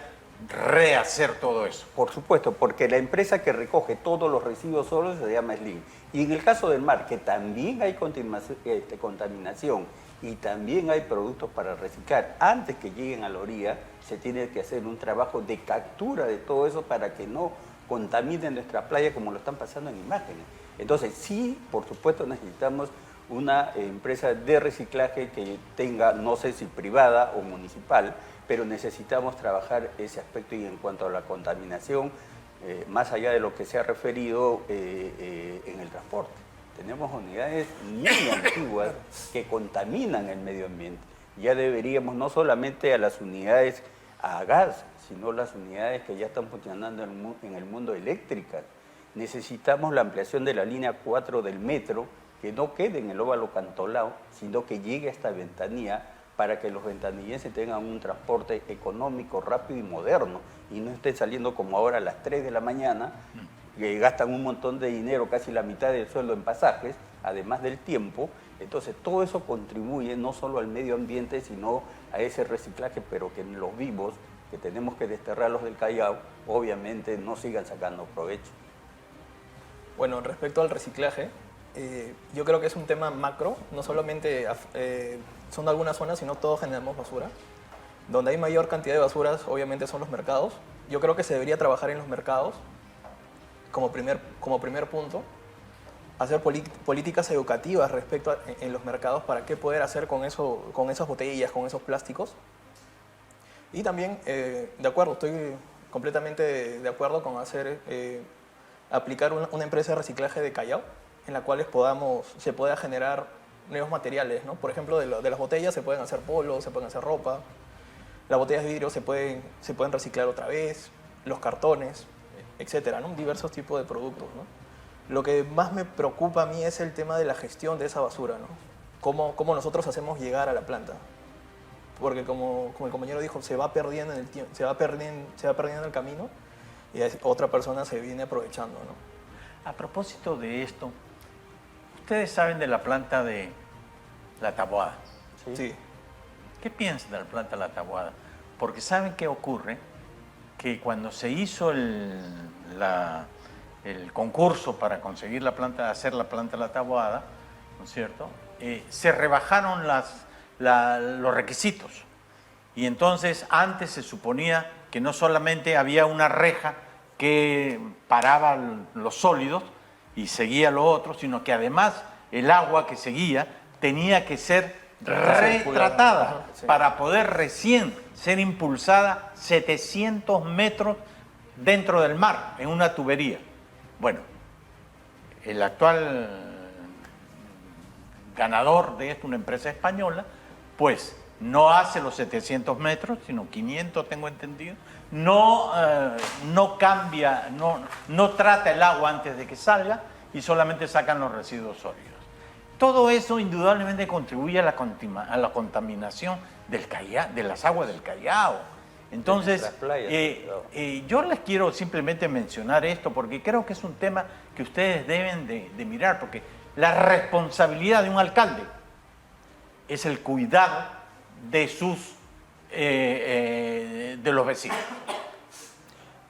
rehacer todo eso. Por supuesto, porque la empresa que recoge todos los residuos sólidos se llama Slim. Y en el caso del mar, que también hay contaminación y también hay productos para reciclar, antes que lleguen a la orilla, se tiene que hacer un trabajo de captura de todo eso para que no contaminen nuestra playa como lo están pasando en imágenes. Entonces, sí, por supuesto, necesitamos una empresa de reciclaje que tenga, no sé si privada o municipal, pero necesitamos trabajar ese aspecto. Y en cuanto a la contaminación, más allá de lo que se ha referido en el transporte, tenemos unidades muy antiguas que contaminan el medio ambiente. Ya deberíamos no solamente a las unidades a gas, sino las unidades que ya están funcionando en el mundo eléctricas. Necesitamos la ampliación de la línea 4 del metro, que no quede en el óvalo Cantolao, sino que llegue a esta ventanilla para que los ventanillenses tengan un transporte económico, rápido y moderno, y no estén saliendo como ahora a las 3 de la mañana, que gastan un montón de dinero, casi la mitad del sueldo en pasajes, además del tiempo. Entonces todo eso contribuye no solo al medio ambiente, sino a ese reciclaje, pero que en los vivos, que tenemos que desterrarlos del Callao, obviamente no sigan sacando provecho. Bueno, respecto al reciclaje, yo creo que es un tema macro, no solamente son algunas zonas, sino todos generamos basura. Donde hay mayor cantidad de basuras, obviamente, son los mercados. Yo creo que se debería trabajar en los mercados como primer punto, hacer políticas educativas respecto en los mercados para qué poder hacer con esas botellas, con esos plásticos. Y también, de acuerdo, estoy completamente de acuerdo con aplicar una empresa de reciclaje de Callao, en la cual se pueda generar nuevos materiales, ¿no? Por ejemplo, de las botellas se pueden hacer polos, se pueden hacer ropa, las botellas de vidrio se pueden reciclar otra vez, los cartones, etcétera, ¿no? Diversos tipos de productos, ¿no? Lo que más me preocupa a mí es el tema de la gestión de esa basura, ¿no? Cómo nosotros hacemos llegar a la planta. porque como el compañero dijo, se va perdiendo en el tiempo, se va perdiendo el camino y otra persona se viene aprovechando, ¿no? A propósito de esto, ustedes saben de la planta de La Taboada. Sí. ¿Qué piensan de la planta de La Taboada? Porque saben qué ocurre, que cuando se hizo el concurso para conseguir hacer la planta de La Taboada, ¿no es cierto?, se rebajaron los requisitos. Y entonces antes se suponía que no solamente había una reja que paraba los sólidos y seguía lo otro, sino que además el agua que seguía tenía que ser retratada para poder recién ser impulsada 700 metros dentro del mar, en una tubería. Bueno, el actual ganador de esto, una empresa española, pues no hace los 700 metros, sino 500, tengo entendido, no cambia, no trata el agua antes de que salga y solamente sacan los residuos sólidos. Todo eso indudablemente contribuye a la contaminación de las aguas del Callao. Entonces, yo les quiero simplemente mencionar esto porque creo que es un tema que ustedes deben de mirar, porque la responsabilidad de un alcalde es el cuidado de de los vecinos.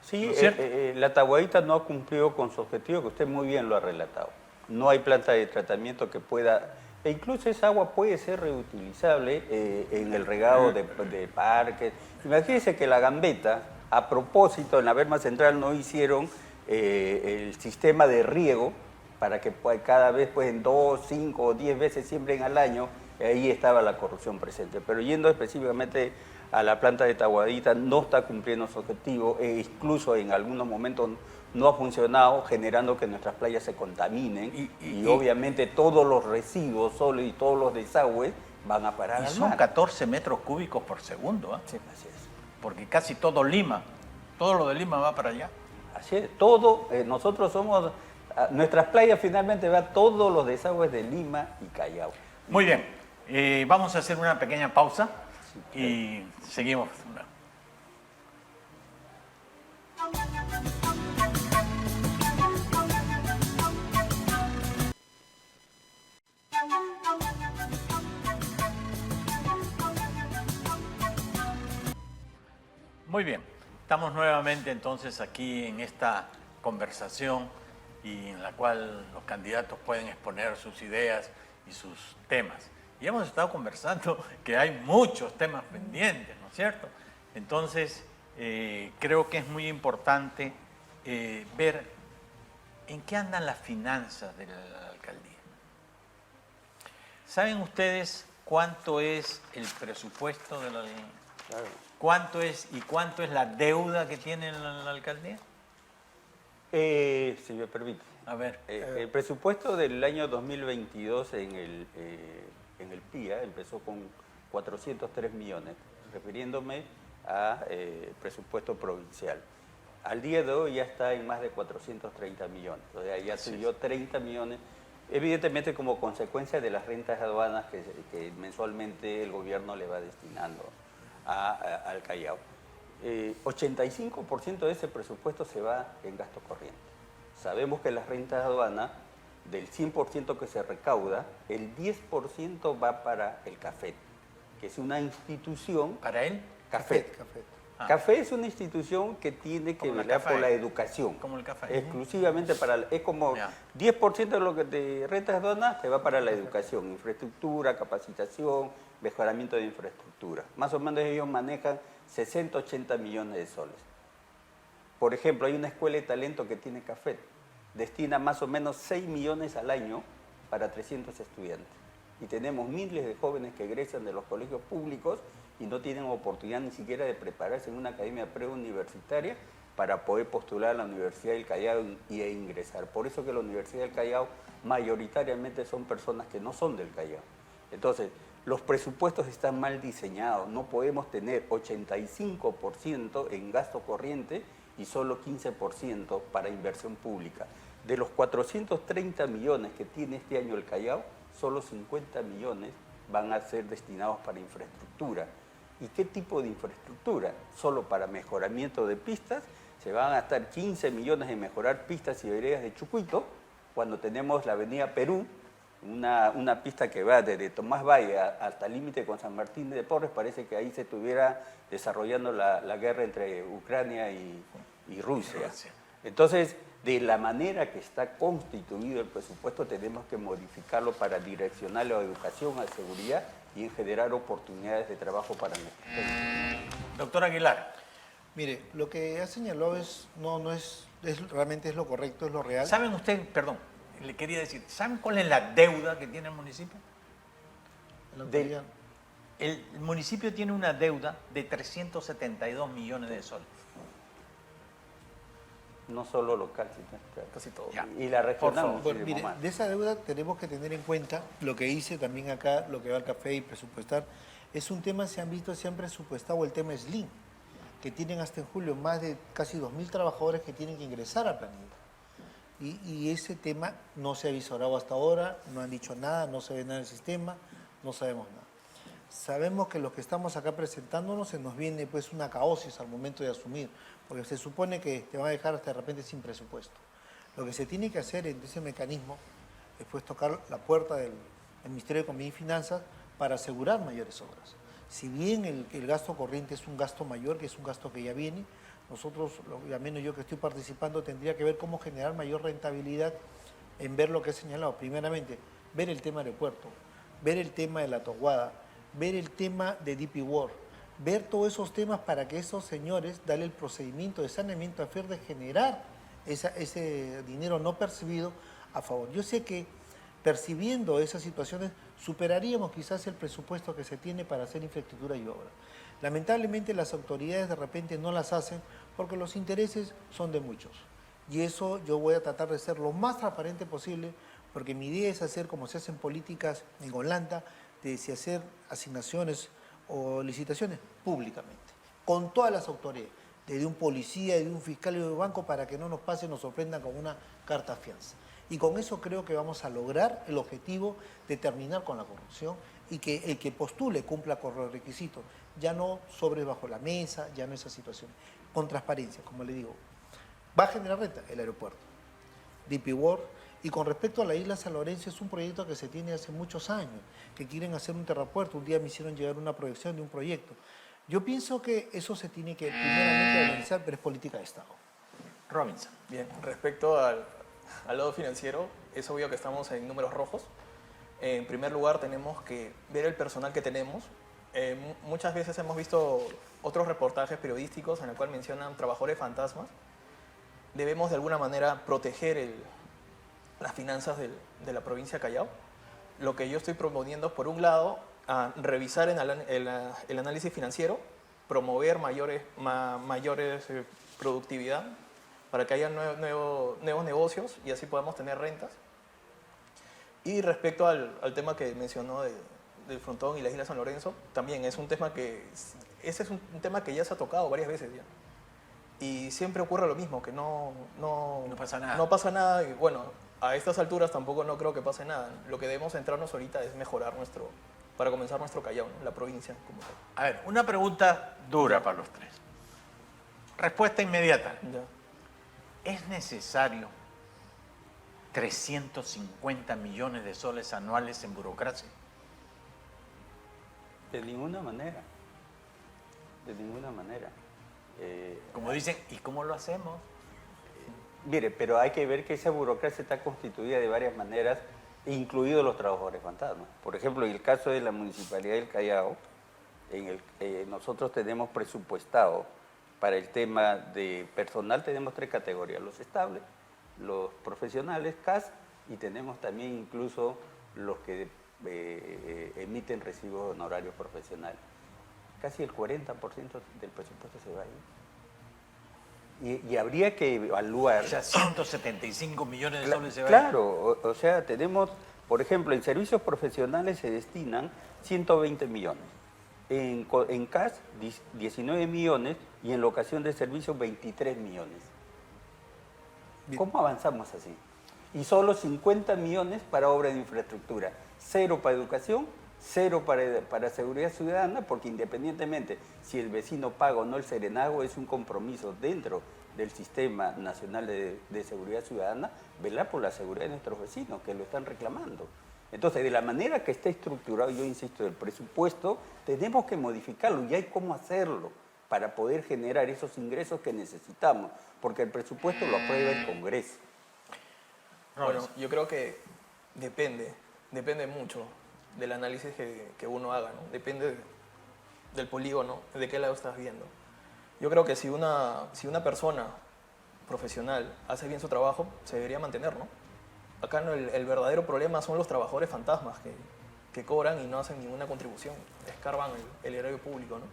Sí, ¿No es cierto? La Taboadita no ha cumplido con su objetivo, que usted muy bien lo ha relatado. No hay planta de tratamiento que pueda... E incluso esa agua puede ser reutilizable en el regado de parques. Imagínense que la Gambetta, a propósito, en la Berma Central no hicieron el sistema de riego para que cada vez en 2, 5 o 10 veces siembren al año, ahí estaba la corrupción presente. Pero yendo específicamente a la planta de Taboadita, no está cumpliendo su objetivo, e incluso en algunos momentos no ha funcionado, generando que nuestras playas se contaminen y obviamente todos los residuos sólidos y todos los desagües van a parar al mar. Son 14 metros cúbicos por segundo, ¿eh? Sí, así es. Porque casi todo Lima, todo lo de Lima va para allá. Así es, todo, nosotros somos, nuestras playas finalmente va todos los desagües de Lima y Callao. Muy bien, vamos a hacer una pequeña pausa y seguimos. Muy bien, estamos nuevamente entonces aquí en esta conversación y en la cual los candidatos pueden exponer sus ideas y sus temas. Y hemos estado conversando que hay muchos temas pendientes, ¿no es cierto? Entonces, creo que es muy importante ver en qué andan las finanzas de la alcaldía. ¿Saben ustedes cuánto es el presupuesto de la alcaldía? Claro. ¿Cuánto es la deuda que tiene la alcaldía? Si me permite. A ver. El presupuesto del año 2022 en el PIA empezó con 403 millones, refiriéndome a presupuesto provincial. Al día de hoy ya está en más de 430 millones, o sea, ya subió 30 millones, evidentemente como consecuencia de las rentas de aduanas que mensualmente el gobierno le va destinando al Callao. 85% de ese presupuesto se va en gasto corriente. Sabemos que las rentas de aduana, del 100% que se recauda, el 10% va para el CAFET, que es una institución... ¿Para él? CAFET. CAFET es una institución que tiene que velar por la educación. Como el café. Exclusivamente para... Es como 10% de lo que de rentas de aduana se va para la educación, infraestructura, capacitación, mejoramiento de infraestructura. Más o menos ellos manejan 60, 80 millones de soles. Por ejemplo, hay una escuela de talento que tiene CAFET. Destina más o menos 6 millones al año para 300 estudiantes. Y tenemos miles de jóvenes que egresan de los colegios públicos y no tienen oportunidad ni siquiera de prepararse en una academia preuniversitaria para poder postular a la Universidad del Callao e ingresar. Por eso que la Universidad del Callao mayoritariamente son personas que no son del Callao. Entonces, los presupuestos están mal diseñados. No podemos tener 85% en gasto corriente y solo 15% para inversión pública. De los 430 millones que tiene este año el Callao, solo 50 millones van a ser destinados para infraestructura. ¿Y qué tipo de infraestructura? Solo para mejoramiento de pistas se van a gastar 15 millones en mejorar pistas y veredas de Chucuito, cuando tenemos la avenida Perú, una pista que va desde Tomás Valle hasta el límite con San Martín de Porres. Parece que ahí se estuviera desarrollando la guerra entre Ucrania y Rusia. Entonces, de la manera que está constituido el presupuesto, tenemos que modificarlo para direccionarlo a educación, a seguridad y en generar oportunidades de trabajo para nuestros jóvenes. Doctor Aguilar. Mire, lo que ha señalado realmente es lo correcto, es lo real. ¿Saben ustedes, perdón, le quería decir, ¿saben cuál es la deuda que tiene el municipio? El municipio tiene una deuda de 372 millones de soles. No solo local, sino casi todo. Y la regional. Bueno, mire, de esa deuda tenemos que tener en cuenta lo que hice también acá, lo que va al café y presupuestar. Es un tema, se han presupuestado el tema SLIM, que tienen hasta en julio más de casi 2.000 trabajadores que tienen que ingresar a planilla. Y ese tema no se ha visorado hasta ahora, no han dicho nada, no se ve nada en el sistema, no sabemos nada. Sabemos que los que estamos acá presentándonos se nos viene pues una caosis al momento de asumir, porque se supone que te van a dejar hasta de repente sin presupuesto. Lo que se tiene que hacer en ese mecanismo es pues tocar la puerta del Ministerio de Economía y Finanzas para asegurar mayores obras. Si bien el gasto corriente es un gasto mayor, que es un gasto que ya viene, nosotros, al menos yo que estoy participando, tendría que ver cómo generar mayor rentabilidad en ver lo que he señalado. Primeramente, ver el tema aeropuerto, ver el tema de la Toguada, ver el tema de DP World, ver todos esos temas para que esos señores, darle el procedimiento de saneamiento a fin de generar ese dinero no percibido a favor. Yo sé que percibiendo esas situaciones superaríamos quizás el presupuesto que se tiene para hacer infraestructura y obra. Lamentablemente las autoridades de repente no las hacen porque los intereses son de muchos. Y eso yo voy a tratar de ser lo más transparente posible, porque mi idea es hacer como se hacen políticas en Holanda, de si hacer asignaciones o licitaciones públicamente, con todas las autoridades, desde un policía, desde un fiscal y de un banco, para que no nos pase, nos sorprendan con una carta fianza. Y con eso creo que vamos a lograr el objetivo de terminar con la corrupción y que el que postule cumpla con los requisitos, ya no sobre bajo la mesa, ya no esas situaciones, con transparencia, como le digo. Va a generar renta el aeropuerto, DP World. Y con respecto a la isla San Lorenzo, es un proyecto que se tiene hace muchos años, que quieren hacer un terrapuerto. Un día me hicieron llegar una proyección de un proyecto. Yo pienso que eso se tiene que primeramente analizar, pero es política de Estado. Robinson. Bien, respecto al lado financiero, es obvio que estamos en números rojos. En primer lugar, tenemos que ver el personal que tenemos. Muchas veces hemos visto otros reportajes periodísticos en el cual mencionan trabajadores fantasmas. Debemos de alguna manera proteger las finanzas de la provincia de Callao. Lo que yo estoy proponiendo es, por un lado, revisar el análisis financiero, promover mayores productividad para que haya nuevos negocios y así podamos tener rentas. Y respecto al tema que mencionó del frontón y la isla San Lorenzo, también es un tema ese es un tema que ya se ha tocado varias veces ya. Y siempre ocurre lo mismo, que no pasa nada. No pasa nada y bueno, a estas alturas tampoco no creo que pase nada. Lo que debemos centrarnos ahorita es mejorar para comenzar nuestro Callao, ¿no? La provincia como tal. A ver, una pregunta dura para los tres. Respuesta inmediata. Ya. ¿Es necesario 350 millones de soles anuales en burocracia? De ninguna manera. De ninguna manera. Como dicen, ¿y cómo lo hacemos? Mire, pero hay que ver que esa burocracia está constituida de varias maneras, incluidos los trabajadores fantasmas. Por ejemplo, en el caso de la Municipalidad del Callao, nosotros tenemos presupuestado para el tema de personal, tenemos 3 categorías: los estables, los profesionales, CAS, y tenemos también incluso los que emiten recibos de honorarios profesionales. Casi el 40% del presupuesto se va ahí. Y habría que evaluar... O sea, 175 millones de soles se va. Claro, o sea, tenemos, por ejemplo, en servicios profesionales se destinan 120 millones, en CAS 19 millones y en locación de servicios 23 millones. Bien. ¿Cómo avanzamos así? Y solo 50 millones para obras de infraestructura, 0 para educación, cero para seguridad ciudadana, porque independientemente si el vecino paga o no el serenazgo, es un compromiso dentro del Sistema Nacional de Seguridad Ciudadana velar por la seguridad de nuestros vecinos que lo están reclamando. Entonces, de la manera que está estructurado, yo insisto, el presupuesto, tenemos que modificarlo y hay cómo hacerlo para poder generar esos ingresos que necesitamos, porque el presupuesto lo aprueba el Congreso. Bueno, yo creo que depende mucho del análisis que uno haga, ¿no? Depende del polígono, de qué lado estás viendo. Yo creo que si una persona profesional hace bien su trabajo, se debería mantener, ¿no? Acá no, el verdadero problema son los trabajadores fantasmas que cobran y no hacen ninguna contribución, escarban el erario público, ¿no?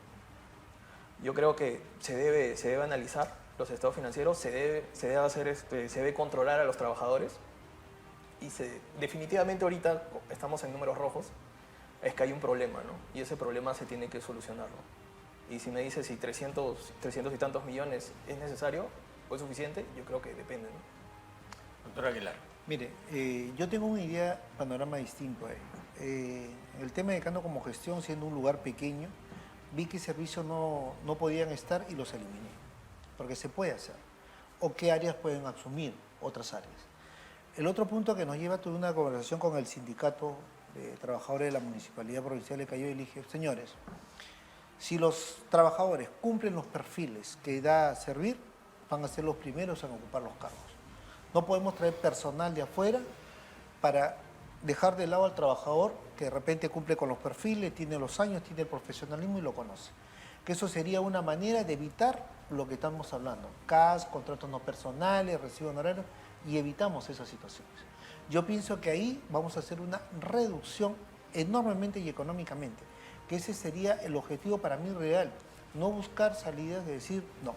Yo creo que se debe analizar los estados financieros, se debe controlar a los trabajadores y definitivamente ahorita estamos en números rojos, es que hay un problema, ¿no? Y ese problema se tiene que solucionar, ¿no? Y si me dices si 300 y tantos millones es necesario o es suficiente, yo creo que depende, ¿no? Doctor Aguilar. Mire, yo tengo una idea, panorama distinto ahí. El tema de Cano como gestión, siendo un lugar pequeño, vi que servicios no podían estar y los eliminé, porque se puede hacer. O qué áreas pueden asumir otras áreas. El otro punto que nos lleva, tuve una conversación con el sindicato de trabajadores de la Municipalidad Provincial de Callao y le dije, señores, si los trabajadores cumplen los perfiles que da servir, van a ser los primeros en ocupar los cargos. No podemos traer personal de afuera para dejar de lado al trabajador que de repente cumple con los perfiles, tiene los años, tiene el profesionalismo y lo conoce. Que eso sería una manera de evitar lo que estamos hablando. CAS, contratos no personales, recibo honorarios, y evitamos esas situaciones. Yo pienso que ahí vamos a hacer una reducción enormemente y económicamente, que ese sería el objetivo para mí real. No buscar salidas de decir, no,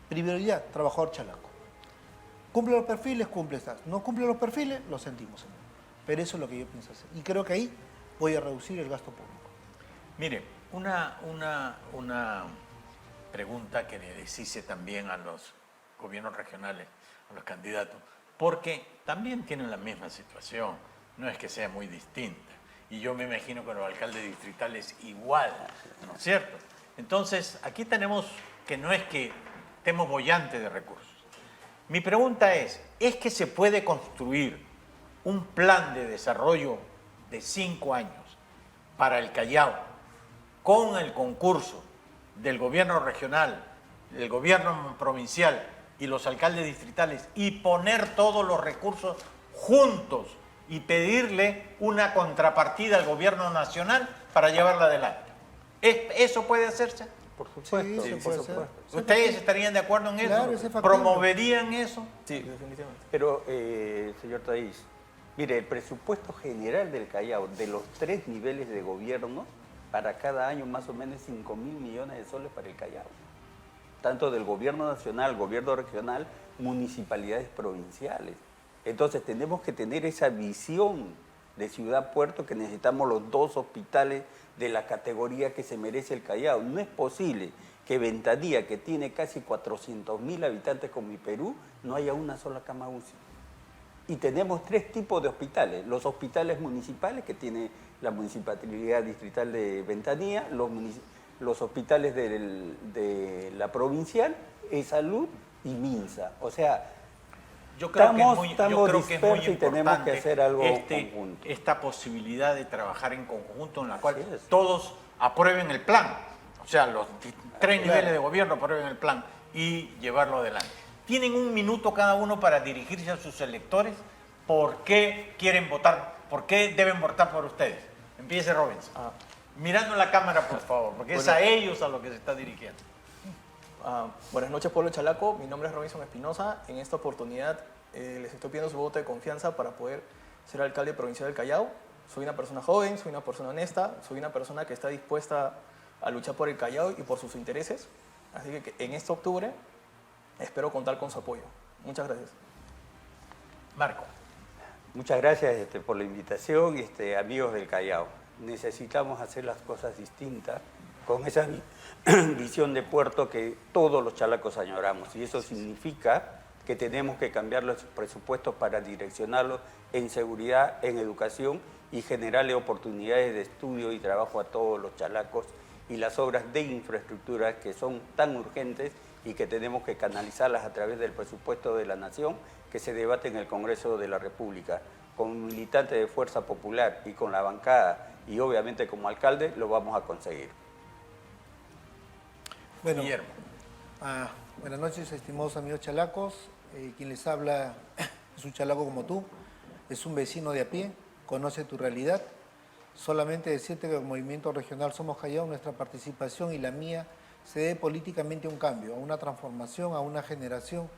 prioridad, trabajador chalaco. Cumple los perfiles, cumple estas. No cumple los perfiles, lo sentimos, señor. Pero eso es lo que yo pienso hacer. Y creo que ahí voy a reducir el gasto público. Mire, una pregunta que le deshice también a los gobiernos regionales, a los candidatos, porque también tienen la misma situación, no es que sea muy distinta. Y yo me imagino que los alcaldes distritales igual, ¿no es cierto? Entonces, aquí tenemos que no es que estemos bollantes de recursos. Mi pregunta es que se puede construir un plan de desarrollo de 5 años para el Callao con el concurso del gobierno regional, del gobierno provincial y los alcaldes distritales y poner todos los recursos juntos y pedirle una contrapartida al gobierno nacional para llevarla adelante? ¿Eso puede hacerse? Por supuesto. Sí, puede ser. ¿Ustedes estarían de acuerdo en eso? Claro, ese factor. ¿Promoverían eso? Sí, definitivamente. Pero, señor Taís, mire, el presupuesto general del Callao, de los 3 niveles de gobierno, para cada año más o menos 5.000 millones de soles para el Callao. Tanto del gobierno nacional, gobierno regional, municipalidades provinciales. Entonces tenemos que tener esa visión de ciudad-puerto, que necesitamos los 2 hospitales de la categoría que se merece el Callao. No es posible que Ventanilla, que tiene casi 400.000 habitantes como mi Perú, no haya una sola cama UCI. Y tenemos 3 tipos de hospitales. Los hospitales municipales, que tiene la Municipalidad Distrital de Ventanilla, los hospitales de la provincial, Salud y Minsa. O sea, yo creo que es muy dispersos y tenemos que importante hacer algo conjunto. esta posibilidad de trabajar en conjunto en la cual todos aprueben el plan. O sea, los 3 niveles de gobierno aprueben el plan y llevarlo adelante. Tienen 1 minuto cada uno para dirigirse a sus electores. ¿Por qué quieren votar? ¿Por qué deben votar por ustedes? Empiece Robinson. Mirando la cámara, por favor, porque es a ellos a lo que se está dirigiendo. Buenas noches, pueblo chalaco. Mi nombre es Robinson Espinosa. En esta oportunidad les estoy pidiendo su voto de confianza para poder ser alcalde provincial del Callao. Soy una persona joven, soy una persona honesta, soy una persona que está dispuesta a luchar por el Callao y por sus intereses. Así que en este octubre espero contar con su apoyo. Muchas gracias. Marco. Muchas gracias por la invitación, amigos del Callao. Necesitamos hacer las cosas distintas con esa visión de puerto que todos los chalacos añoramos. Y eso significa que tenemos que cambiar los presupuestos para direccionarlos en seguridad, en educación y generarle oportunidades de estudio y trabajo a todos los chalacos y las obras de infraestructura que son tan urgentes y que tenemos que canalizarlas a través del presupuesto de la Nación que se debate en el Congreso de la República. Con militantes de Fuerza Popular y con la bancada y obviamente como alcalde lo vamos a conseguir. Bueno, Guillermo. Buenas noches, estimados amigos chalacos. Quien les habla es un chalaco como tú, es un vecino de a pie, conoce tu realidad. Solamente decirte que el Movimiento Regional Somos Callao, nuestra participación y la mía, se debe políticamente a un cambio, a una transformación, a una generación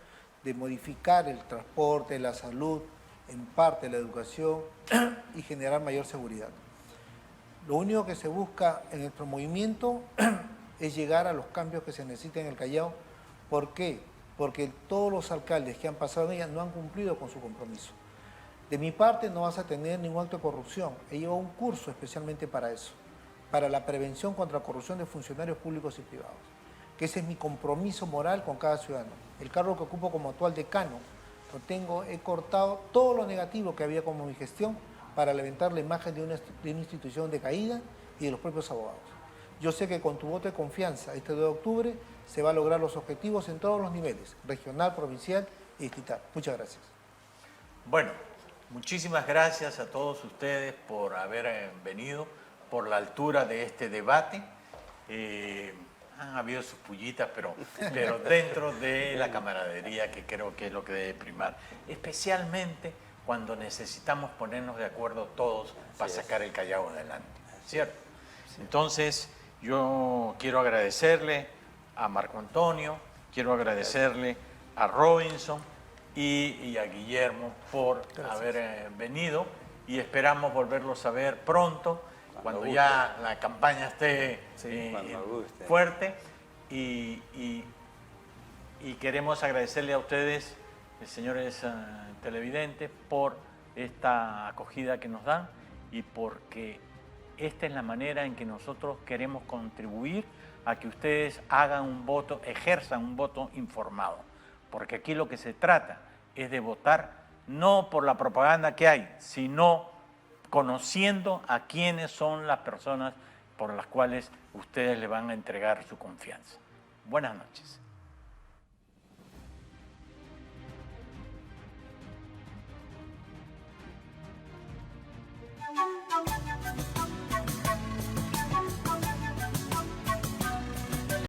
de modificar el transporte, la salud, en parte la educación y generar mayor seguridad. Lo único que se busca en nuestro movimiento es llegar a los cambios que se necesitan en el Callao. ¿Por qué? Porque todos los alcaldes que han pasado en ella no han cumplido con su compromiso. De mi parte no vas a tener ningún acto de corrupción. He llevado un curso especialmente para eso, para la prevención contra la corrupción de funcionarios públicos y privados, que ese es mi compromiso moral con cada ciudadano. El cargo que ocupo como actual decano, he cortado todo lo negativo que había como mi gestión para levantar la imagen de una institución decaída y de los propios abogados. Yo sé que con tu voto de confianza este 2 de octubre se va a lograr los objetivos en todos los niveles, regional, provincial y distrital. Muchas gracias. Bueno, muchísimas gracias a todos ustedes por haber venido, por la altura de este debate. Han habido sus pullitas, pero dentro de la camaradería, que creo que es lo que debe primar, especialmente cuando necesitamos ponernos de acuerdo todos para sacar el Callao adelante, ¿cierto? Entonces, yo quiero agradecerle a Marco Antonio, quiero agradecerle a Robinson y a Guillermo por haber venido y esperamos volverlos a ver pronto, cuando ya la campaña esté fuerte y queremos agradecerle a ustedes, señores televidentes, por esta acogida que nos dan y porque esta es la manera en que nosotros queremos contribuir a que ustedes hagan un voto, ejerzan un voto informado, porque aquí lo que se trata es de votar no por la propaganda que hay, sino conociendo a quiénes son las personas por las cuales ustedes le van a entregar su confianza. Buenas noches.